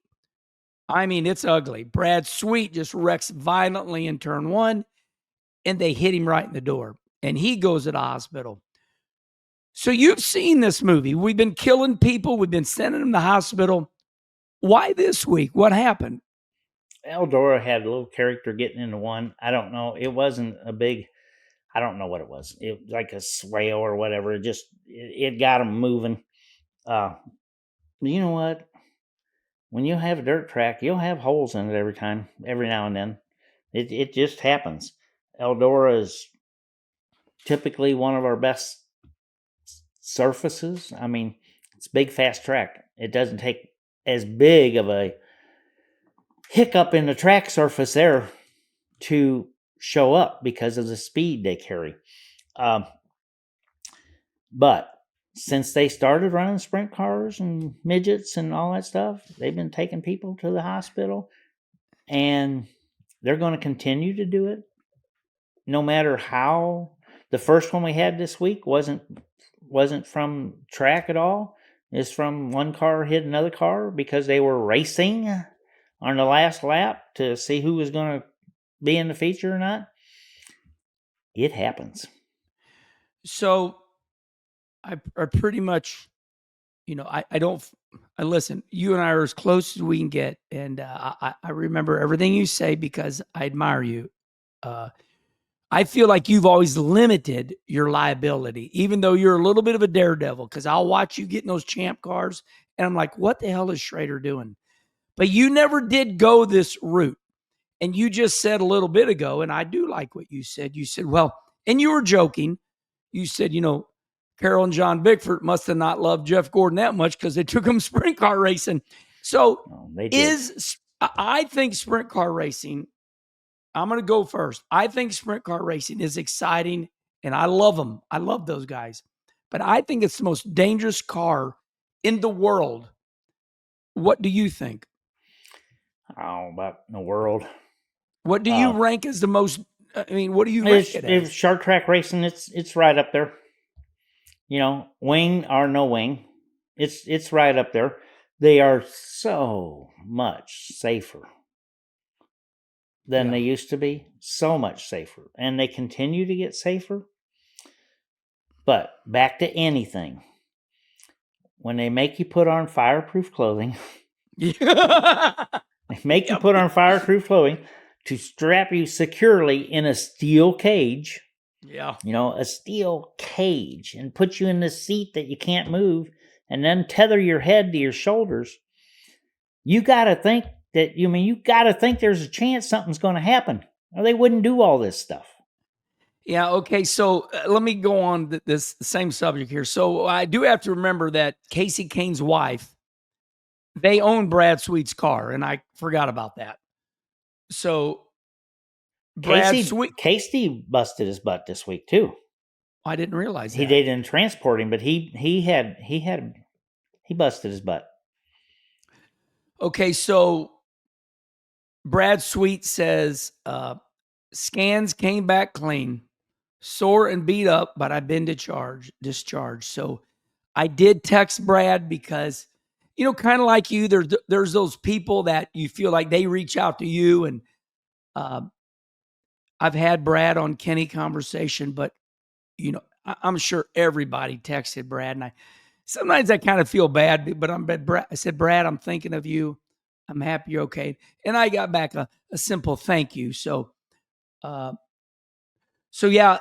it's ugly. Brad Sweet just wrecks violently in turn 1, and they hit him right in the door. And he goes to the hospital. So you've seen this movie. We've been killing people. We've been sending them to the hospital. Why this week? What happened? Eldora had a little character getting into one. I don't know. It wasn't a big, I don't know what it was. It was like a swale or whatever. It got them moving. You know what? When you have a dirt track, you'll have holes in it every now and then. It just happens. Eldora is typically one of our best surfaces. It's a big, fast track. It doesn't take as big of a hiccup in the track surface there to show up because of the speed they carry. But since they started running sprint cars and midgets and all that stuff, they've been taking people to the hospital, and they're going to continue to do it no matter how. The first one we had this week wasn't from track at all. It's from one car hit another car because they were racing on the last lap to see who was going to be in the feature or not. It happens. So I pretty much, I listen, you and I are as close as we can get. And I remember everything you say because I admire you. I feel like you've always limited your liability, even though you're a little bit of a daredevil, because I'll watch you get in those champ cars and I'm like, what the hell is Schrader doing? But you never did go this route. And you just said a little bit ago, and I do like what you said. You said, well, and you were joking. You said, Carol and John Bickford must have not loved Jeff Gordon that much because they took him sprint car racing. So I think sprint car racing, I'm going to go first. I think sprint car racing is exciting, and I love them. I love those guys. But I think it's the most dangerous car in the world. What do you think? Oh, about in the world. What do you rank as the most? I mean, what do you rank it as? Short track racing, it's right up there. Wing or no wing, it's right up there. They are so much safer than they used to be. So much safer, and they continue to get safer. But back to anything, when they make you put on fireproof clothing, they make you put on fireproof clothing to strap you securely in a steel cage. Yeah. A steel cage, and put you in the seat that you can't move, and then tether your head to your shoulders. You got to think that, you got to think there's a chance something's going to happen, or they wouldn't do all this stuff. Yeah. Okay. So let me go on this same subject here. So I do have to remember that Casey Kane's wife, they own Brad Sweet's car, and I forgot about that. So Casey busted his butt this week too. I didn't realize that. They didn't transport him, but he busted his butt. Okay, so Brad Sweet says scans came back clean, sore and beat up, but I've been discharged. So I did text Brad because, kind of like you, there's those people that you feel like they reach out to you, and I've had Brad on Kenny Conversation, but I'm sure everybody texted Brad, and sometimes I kind of feel bad, but I said, Brad, I'm thinking of you. I'm happy you're okay. And I got back a simple thank you. So yeah,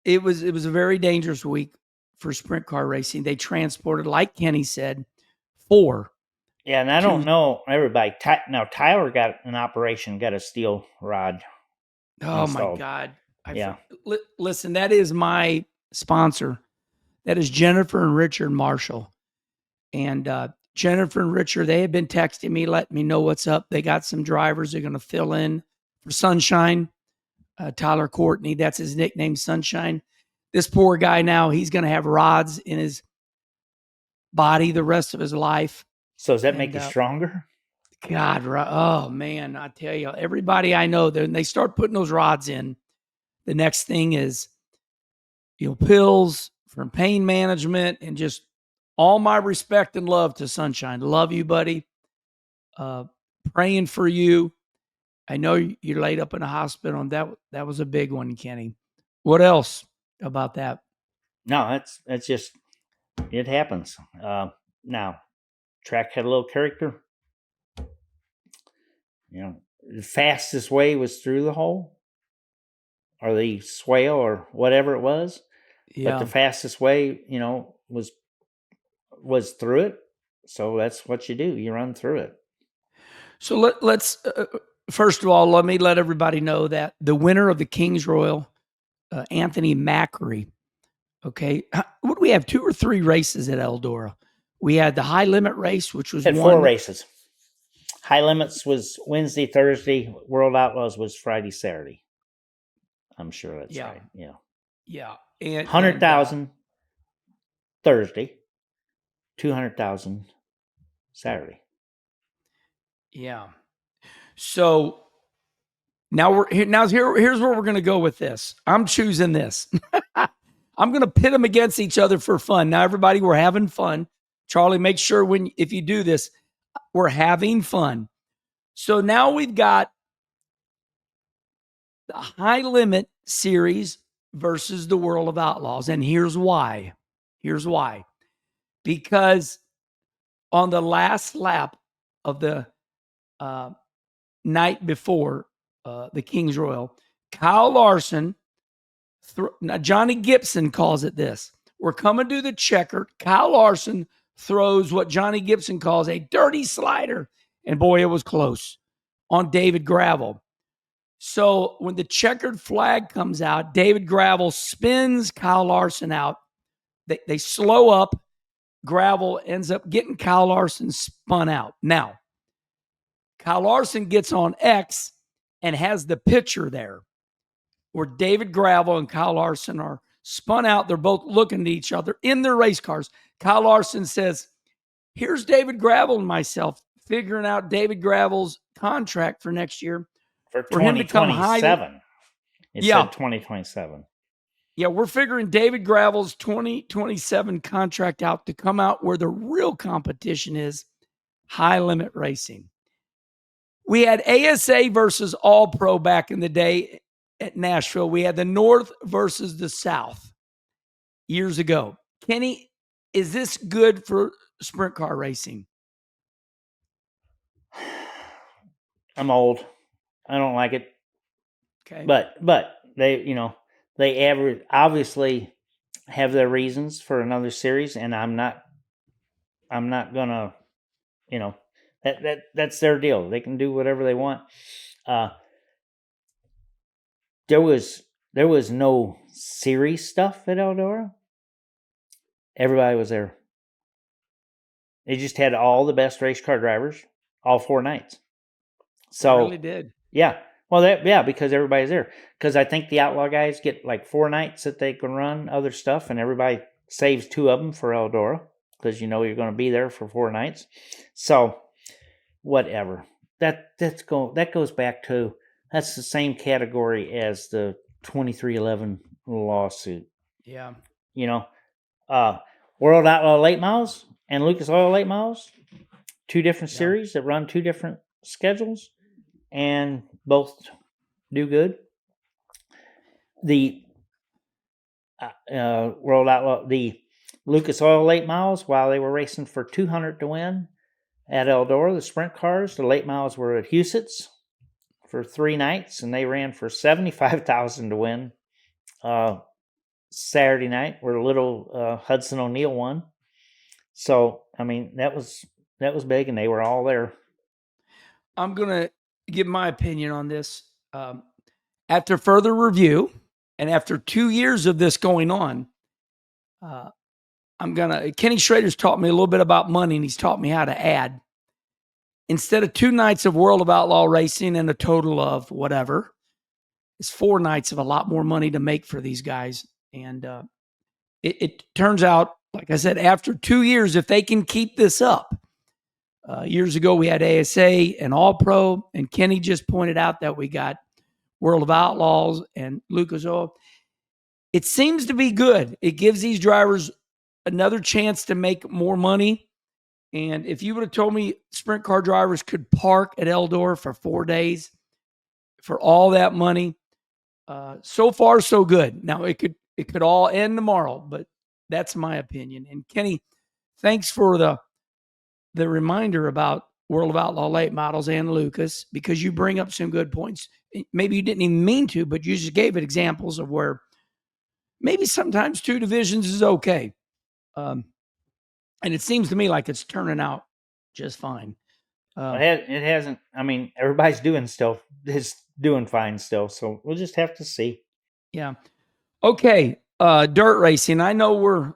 it was a very dangerous week for sprint car racing. They transported, like Kenny said, 4. Yeah, and I don't know everybody. Now Tyler got an operation, got a steel rod. Oh installed. My God! Listen, that is my sponsor. That is Jennifer and Richard Marshall, and Jennifer and Richard. They have been texting me, letting me know what's up. They got some drivers they're going to fill in for Sunshine. Tyler Courtney, that's his nickname, Sunshine. This poor guy now, he's going to have rods in his body the rest of his life. So does that make you stronger? God, oh man, I tell you, everybody I know, they start putting those rods in. The next thing is, pills from pain management, and just all my respect and love to Sunshine. Love you, buddy. Praying for you. I know you're laid up in a hospital, and that was a big one, Kenny. What else about that? No, that's just, it happens. Now, track had a little character. The fastest way was through the hole, or the swale, or whatever it was. Yeah. But the fastest way, was through it. So that's what you do. You run through it. So let's first of all, let me let everybody know that the winner of the Kings Royal, Anthony Macri. Okay, what do we have? 2 or 3 races at Eldora. We had the high limit race, which was 4 races. High limits was Wednesday, Thursday. World Outlaws was Friday, Saturday. I'm sure that's right. Yeah. Yeah. 100,000 Thursday, 200,000 Saturday. Yeah. So here's where we're going to go with this. I'm choosing this. I'm going to pit them against each other for fun. Now, everybody, we're having fun. Charlie, make sure if you do this, We're having fun. So now we've got the High Limit Series versus the World of Outlaws. And here's why. Because on the last lap of the night before the King's Royal, Kyle Larson, now Johnny Gibson calls it this. We're coming to the checkered. Kyle Larson throws what Johnny Gibson calls a dirty slider. And boy, it was close on David Gravel. So when the checkered flag comes out, David Gravel spins Kyle Larson out. They slow up. Gravel ends up getting Kyle Larson spun out. Now, Kyle Larson gets on X and has the picture there where David Gravel and Kyle Larson are spun out. They're both looking at each other in their race cars. Kyle Larson says, here's David Gravel and myself figuring out David Gravel's contract for next year. For him to come 2027. It said 2027. Yeah, we're figuring David Gravel's 2027 contract out to come out where the real competition is high limit racing. We had ASA versus All Pro back in the day at Nashville. We had the North versus the South years ago. Kenny, is this good for sprint car racing? I'm old. I don't like it. Okay. But they obviously have their reasons for another series, and I'm not gonna, that's their deal. They can do whatever they want. There was no series stuff at Eldora. Everybody was there. They just had all the best race car drivers all 4 nights. So they really did. Yeah. Well, because everybody's there. Because I think the Outlaw guys get like 4 nights that they can run other stuff, and everybody saves 2 of them for Eldora because you're going to be there for 4 nights. So, whatever. That goes back to, that's the same category as the 2311 lawsuit. Yeah. World Outlaw Late Models and Lucas Oil Late Models, 2 different series that run 2 different schedules. And both do good. The World Outlaw, the Lucas Oil Late Models, while they were racing for 200 to win at Eldora, the sprint cars, the late models were at Huset's for 3 nights, and they ran for 75,000 to win Saturday night, where little Hudson O'Neill won. So, I mean, that was big, and they were all there. I'm gonna give my opinion on this. After further review and after 2 years of this going on, Kenny Schrader's taught me a little bit about money, and he's taught me how to add. Instead of 2 nights of World of Outlaw racing and a total of whatever, it's 4 nights of a lot more money to make for these guys. And it turns out, like I said, after 2 years, if they can keep this up, years ago, we had ASA and All Pro, and Kenny just pointed out that we got World of Outlaws and Lucas Oil. It seems to be good. It gives these drivers another chance to make more money. And if you would have told me sprint car drivers could park at Eldora for 4 days for all that money, so far so good. Now it could all end tomorrow, but that's my opinion. And Kenny, thanks for the reminder about World of Outlaw Late Models and Lucas, because you bring up some good points. Maybe you didn't even mean to, but you just gave it examples of where maybe sometimes 2 divisions is okay. And it seems to me like it's turning out just fine. It hasn't. I mean, everybody's doing fine still. So we'll just have to see. Yeah. Okay. Dirt racing. I know we're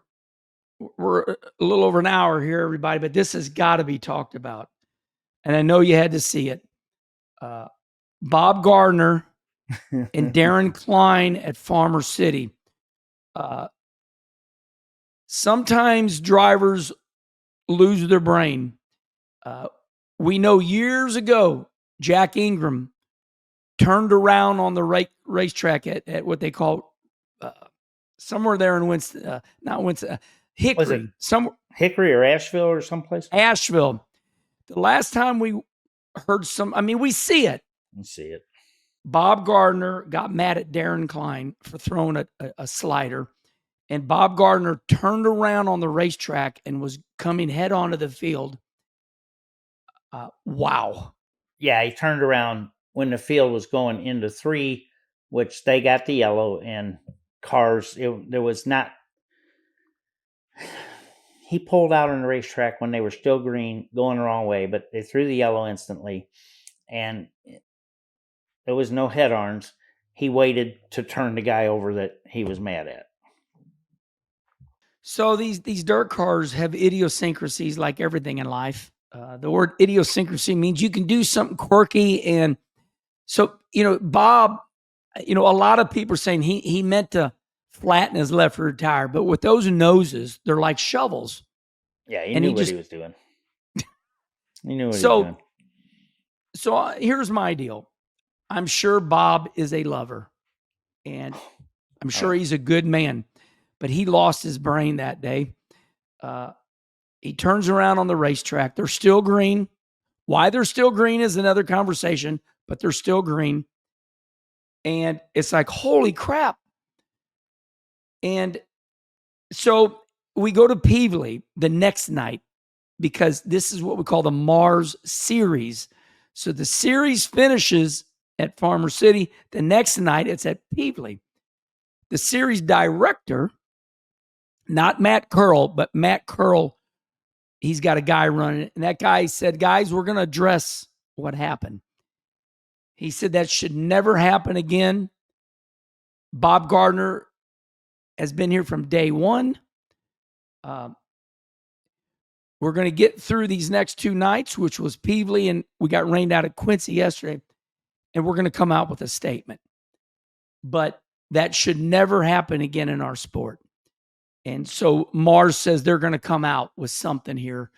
a little over an hour here, everybody, but this has got to be talked about. And I know you had to see it. Bob Gardner and Daryn Klein at Farmer City. Sometimes drivers lose their brain. We know years ago, Jack Ingram turned around on the racetrack at what they call somewhere there in Winston, not Winston, Hickory. Hickory or Asheville or someplace? Asheville. The last time we heard we see it. Let's see it. Bob Gardner got mad at Daryn Klein for throwing a slider, and Bob Gardner turned around on the racetrack and was coming head onto the field. Wow. Yeah, he turned around when the field was going into 3, which they got the yellow, and cars, there was not. He pulled out on the racetrack when they were still green, going the wrong way, but they threw the yellow instantly, and there was no head-ons. He waited to turn the guy over that he was mad at. So these dirt cars have idiosyncrasies like everything in life. The word idiosyncrasy means you can do something quirky. And so, Bob, a lot of people are saying he meant to flatten his left rear tire, but with those noses, they're like shovels. Yeah, he knew what he was doing. He knew what he was doing. So here's my deal. I'm sure Bob is a lover, and I'm sure he's a good man, but he lost his brain that day. He turns around on the racetrack. They're still green. Why they're still green is another conversation, but they're still green. And it's like, holy crap. And so we go to Peevely the next night because this is what we call the Mars Series. So the series finishes at Farmer City. The next night, it's at Peevely. The series director, not Matt Curl, but Matt Curl, he's got a guy running it. And that guy said, guys, we're going to address what happened. He said that should never happen again. Bob Gardner has been here from day one. We're going to get through these next 2 nights, which was Peevely, and we got rained out at Quincy yesterday, and we're going to come out with a statement. But that should never happen again in our sport. And so Mars says they're going to come out with something here.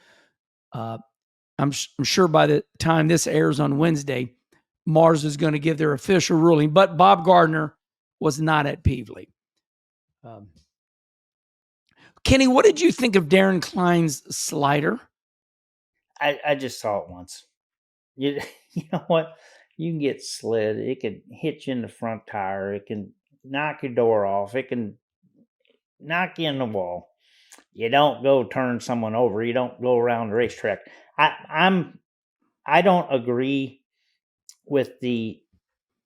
I'm sure by the time this airs on Wednesday, Mars is going to give their official ruling. But Bob Gardner was not at Peevely. Kenny, what did you think of Daryn Klein's slider? I just saw it once. You know what? You can get slid. It can hit you in the front tire. It can knock your door off. It can knock you in the wall. You don't go turn someone over. You don't go around the racetrack. I don't agree with the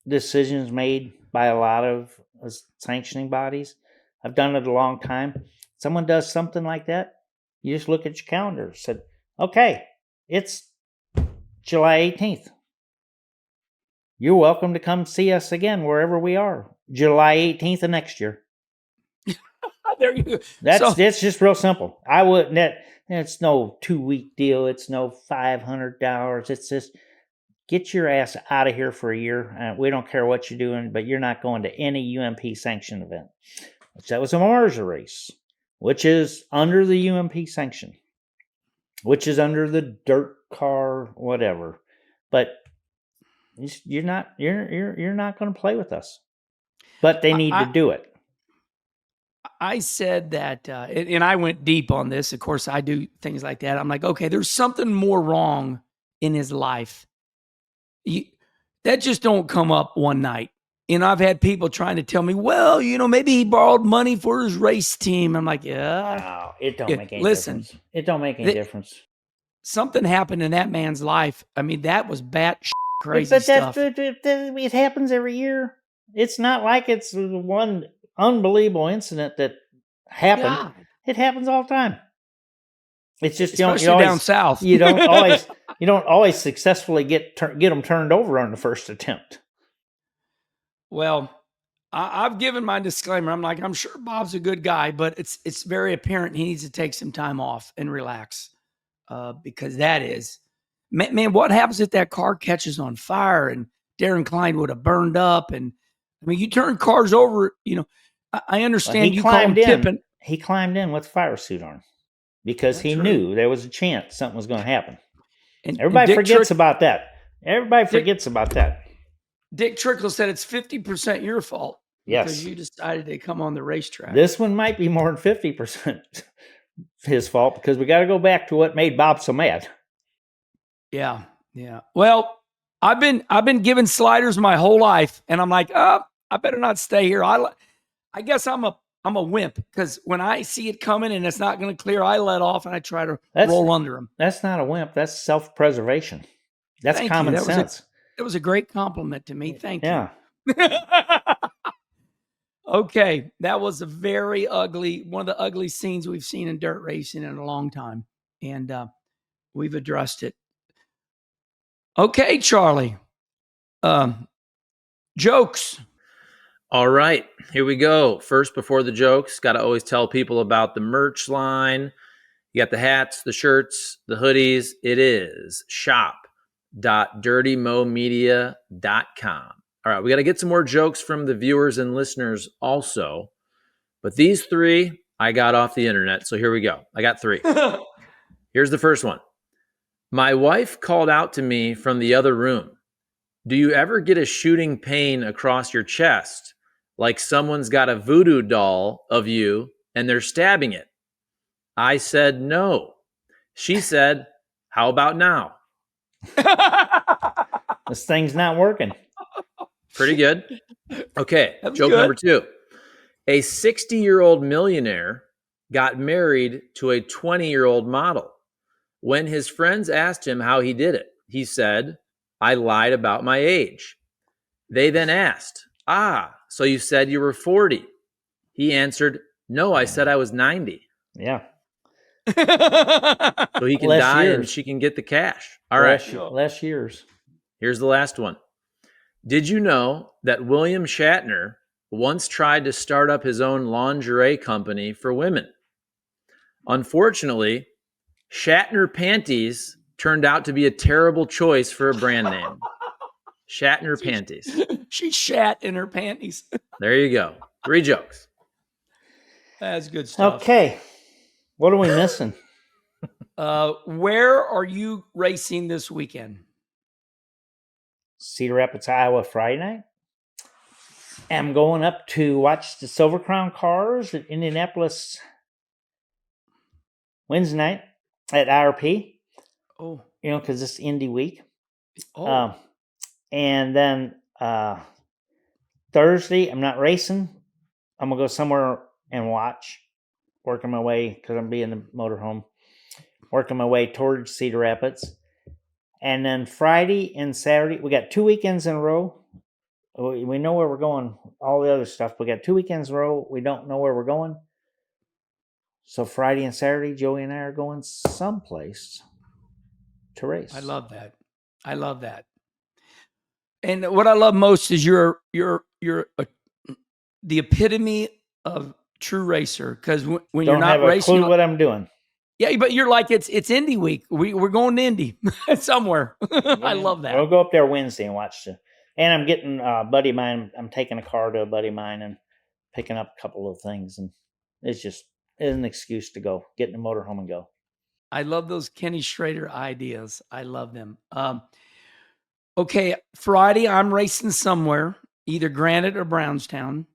decisions made by a lot of sanctioning bodies. I've done it a long time. Someone does something like that, you just look at your calendar and said, okay, it's July 18th. You're welcome to come see us again wherever we are, July 18th of next year. There you go. That's just real simple. I wouldn't. It's no 2-week deal. It's no $500. It's just get your ass out of here for a year. We don't care what you're doing, but you're not going to any UMP sanctioned event. That was a Mars race, which is under the UMP sanction, which is under the dirt car, whatever. But you're not going to play with us. But they need to do it. I said that, and I went deep on this. Of course, I do things like that. I'm like, okay, there's something more wrong in his life. That just don't come up one night. And I've had people trying to tell me, well, maybe he borrowed money for his race team. I'm like, yeah. No, it don't make any difference. It don't make any difference. Something happened in that man's life. I mean, that was crazy stuff. It happens every year. It's not like it's one unbelievable incident that happened. God. It happens all the time. It's just especially down south. You don't always successfully get them turned over on the first attempt. Well, I've given my disclaimer. I'm like, I'm sure Bob's a good guy, but it's very apparent he needs to take some time off and relax, because that is, man, what happens if that car catches on fire and Daryn Klein would have burned up? And I mean, you turn cars over, I understand you call him tipping. He climbed in with a fire suit on because he knew there was a chance something was going to happen. And everybody forgets about that. Dick Trickle said it's 50% your fault. Yes. Because you decided to come on the racetrack. This one might be more than 50% his fault because we got to go back to what made Bob so mad. Yeah. Yeah. Well, I've been given sliders my whole life, and I'm like, I better not stay here. I guess I'm a wimp, because when I see it coming and it's not going to clear, I let off and I try to roll under them. That's not a wimp. That's self-preservation. That's Thank common you. sense. It was a great compliment to me. Thank you. Yeah. Okay, that was a very ugly, one of the ugly scenes we've seen in dirt racing in a long time, and we've addressed it. Okay, Charlie. Jokes. All right, here we go. First, before the jokes, got to always tell people about the merch line. You got the hats, the shirts, the hoodies. It is shop.dirtymomedia.com. All right, we got to get some more jokes from the viewers and listeners also. But these three I got off the internet. So here we go. I got three. Here's the first one. My wife called out to me from the other room. Do you ever get a shooting pain across your chest, like someone's got a voodoo doll of you and they're stabbing it? I said no. She said, how about now? This thing's not working. Pretty good. Okay, joke good. number 2. A 60-year-old millionaire got married to a 20-year-old model. When his friends asked him how he did it, he said, I lied about my age. They then asked, so you said you were 40. He answered, no, I said I was 90. Yeah. So he can Less die years. and she can get the cash. All right. Less years. Here's the last one. Did you know that William Shatner once tried to start up his own lingerie company for women? Unfortunately, Shatner Panties turned out to be a terrible choice for a brand name. Shatner Panties. She shat in her panties. There you go. 3 jokes. That's good stuff. Okay. What are we missing? Where are you racing this weekend? Cedar Rapids, Iowa, Friday night. I'm going up to watch the Silver Crown cars at Indianapolis Wednesday night at IRP. Oh. Because it's Indy week. Oh. And then Thursday, I'm not racing. I'm going to go somewhere and watch. Working my way, because I'm being the motorhome. Working my way towards Cedar Rapids. And then Friday and Saturday, we got 2 weekends in a row. We know where we're going. All the other stuff. We got 2 weekends in a row. We don't know where we're going. So Friday and Saturday, Joey and I are going someplace to race. I love that. And what I love most is you're the epitome of true racer. Because when you're not racing, clue what I'm doing. Yeah, but you're like, it's Indy week. We're going to Indy somewhere. I love that. We'll go up there Wednesday and watch and I'm getting a buddy of mine. I'm taking a car to a buddy of mine and picking up a couple of things. And it's an excuse to go, get in the motorhome and go. I love those Kenny Schrader ideas. I love them. Okay, Friday, I'm racing somewhere, either Granite or Brownstown.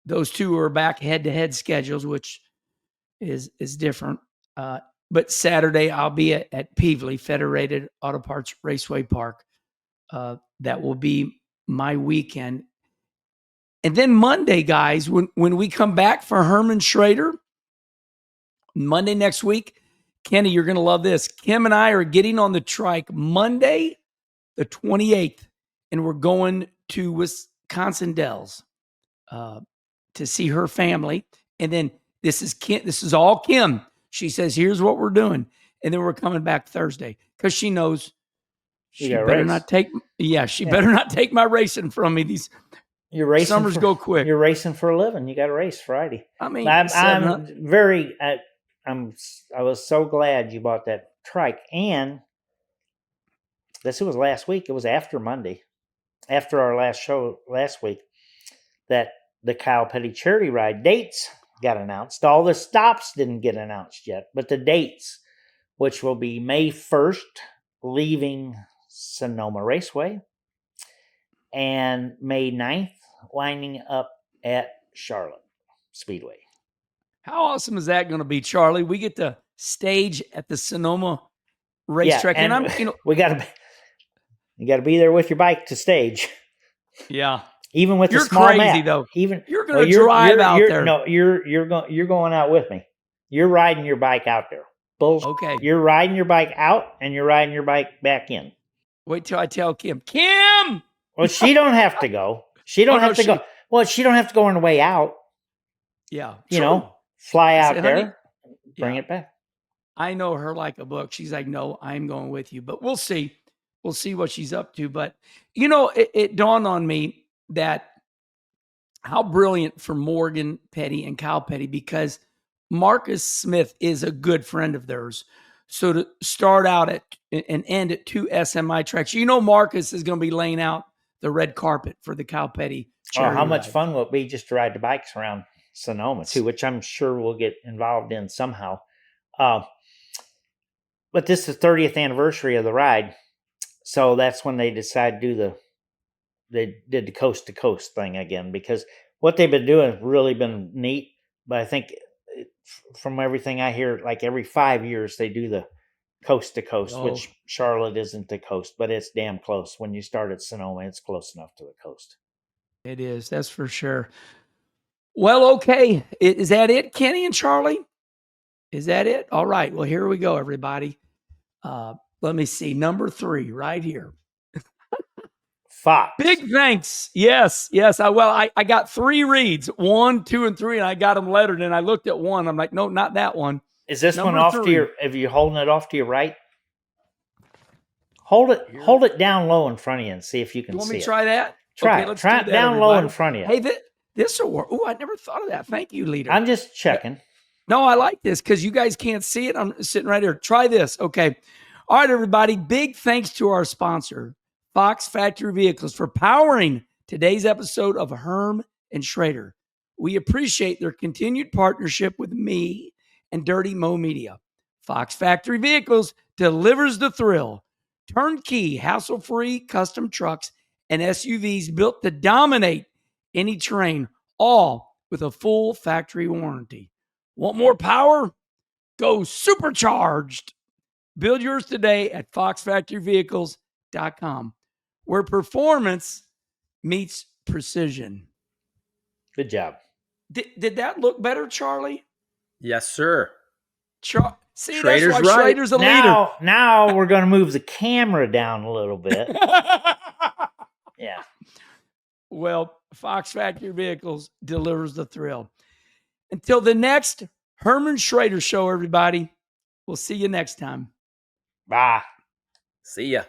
Those two are back head-to-head schedules, which is different. But Saturday, I'll be at Peevely, Federated Auto Parts Raceway Park. That will be my weekend. And then Monday, guys, when we come back for Herm Schrader, Monday next week, Kenny, you're going to love this. Kim and I are getting on the trike Monday, the 28th, and we're going to Wisconsin Dells to see her family. And then this is all Kim. She says, here's what we're doing. And then we're coming back Thursday because she knows she better not take my racing from me. You're racing. Summers go quick. You're racing for a living. You got to race Friday. I mean, I was so glad you bought that trike. And it was last week. It was after Monday, after our last show last week, that the Kyle Petty charity ride dates got announced. All the stops didn't get announced yet, but the dates, which will be May 1st, leaving Sonoma Raceway, and May 9th, winding up at Charlotte Speedway. How awesome is that going to be, Charlie? We get to stage at the Sonoma racetrack. and I'm, you got to be there with your bike to stage. Yeah. Even with You're the small crazy map, though. even You're going to drive out there. No, you're going out with me. You're riding your bike out there. Bullshit. Okay. You're riding your bike out and you're riding your bike back in. Wait till I tell Kim. Kim! Well, she don't have to go. She don't have to go. Well, she don't have to go on the way out. Yeah. You know, fly out there, honey, bring it back. I know her like a book. She's like, no, I'm going with you. But we'll see. We'll see what she's up to. But, you know, it dawned on me that how brilliant for Morgan Petty and Kyle Petty, because Marcus Smith is a good friend of theirs. So to start out at and end at 2 SMI tracks, you know, Marcus is going to be laying out the red carpet for the Kyle Petty. Oh, how much fun will it be just to ride the bikes around Sonoma too, which I'm sure we'll get involved in somehow. But this is the 30th anniversary of the ride. So that's when they decided to they did the coast to coast thing again, because what they've been doing has really been neat. But I think from everything I hear, like every 5 years they do the coast to coast, which Charlotte isn't the coast, but it's damn close. When you start at Sonoma, it's close enough to the coast. It is. That's for sure. Well, okay. Is that it, Kenny and Charlie? Is that it? All right. Well, here we go, everybody. Let me see. Number 3 right here. Fox. Big thanks. Yes. I got 3 reads, 1, 2, and 3, and I got them lettered. And I looked at one. I'm like, no, not that one. Is this Number one off 3. to your? If you're holding it off to your right, hold it down low in front of you and see if you can see it. You want me to try that? Try okay, it. Try it down low in front of you. Hey, this will work. Oh, I never thought of that. Thank you, leader. I'm just checking. No, I like this because you guys can't see it. I'm sitting right here. Try this. Okay. All right, everybody. Big thanks to our sponsor, Fox Factory Vehicles, for powering today's episode of Herm and Schrader. We appreciate their continued partnership with me and Dirty Mo Media. Fox Factory Vehicles delivers the thrill. Turnkey, hassle-free custom trucks and SUVs built to dominate any terrain, all with a full factory warranty. Want more power? Go supercharged. Build yours today at foxfactoryvehicles.com, where performance meets precision. Good job. Did that look better, Charlie? Yes, sir. See, Schrader's that's why right. Schrader's a leader. Now we're going to move the camera down a little bit. Yeah. Well, Fox Factory Vehicles delivers the thrill. Until the next Herm Schrader show, everybody, we'll see you next time. Bye. See ya.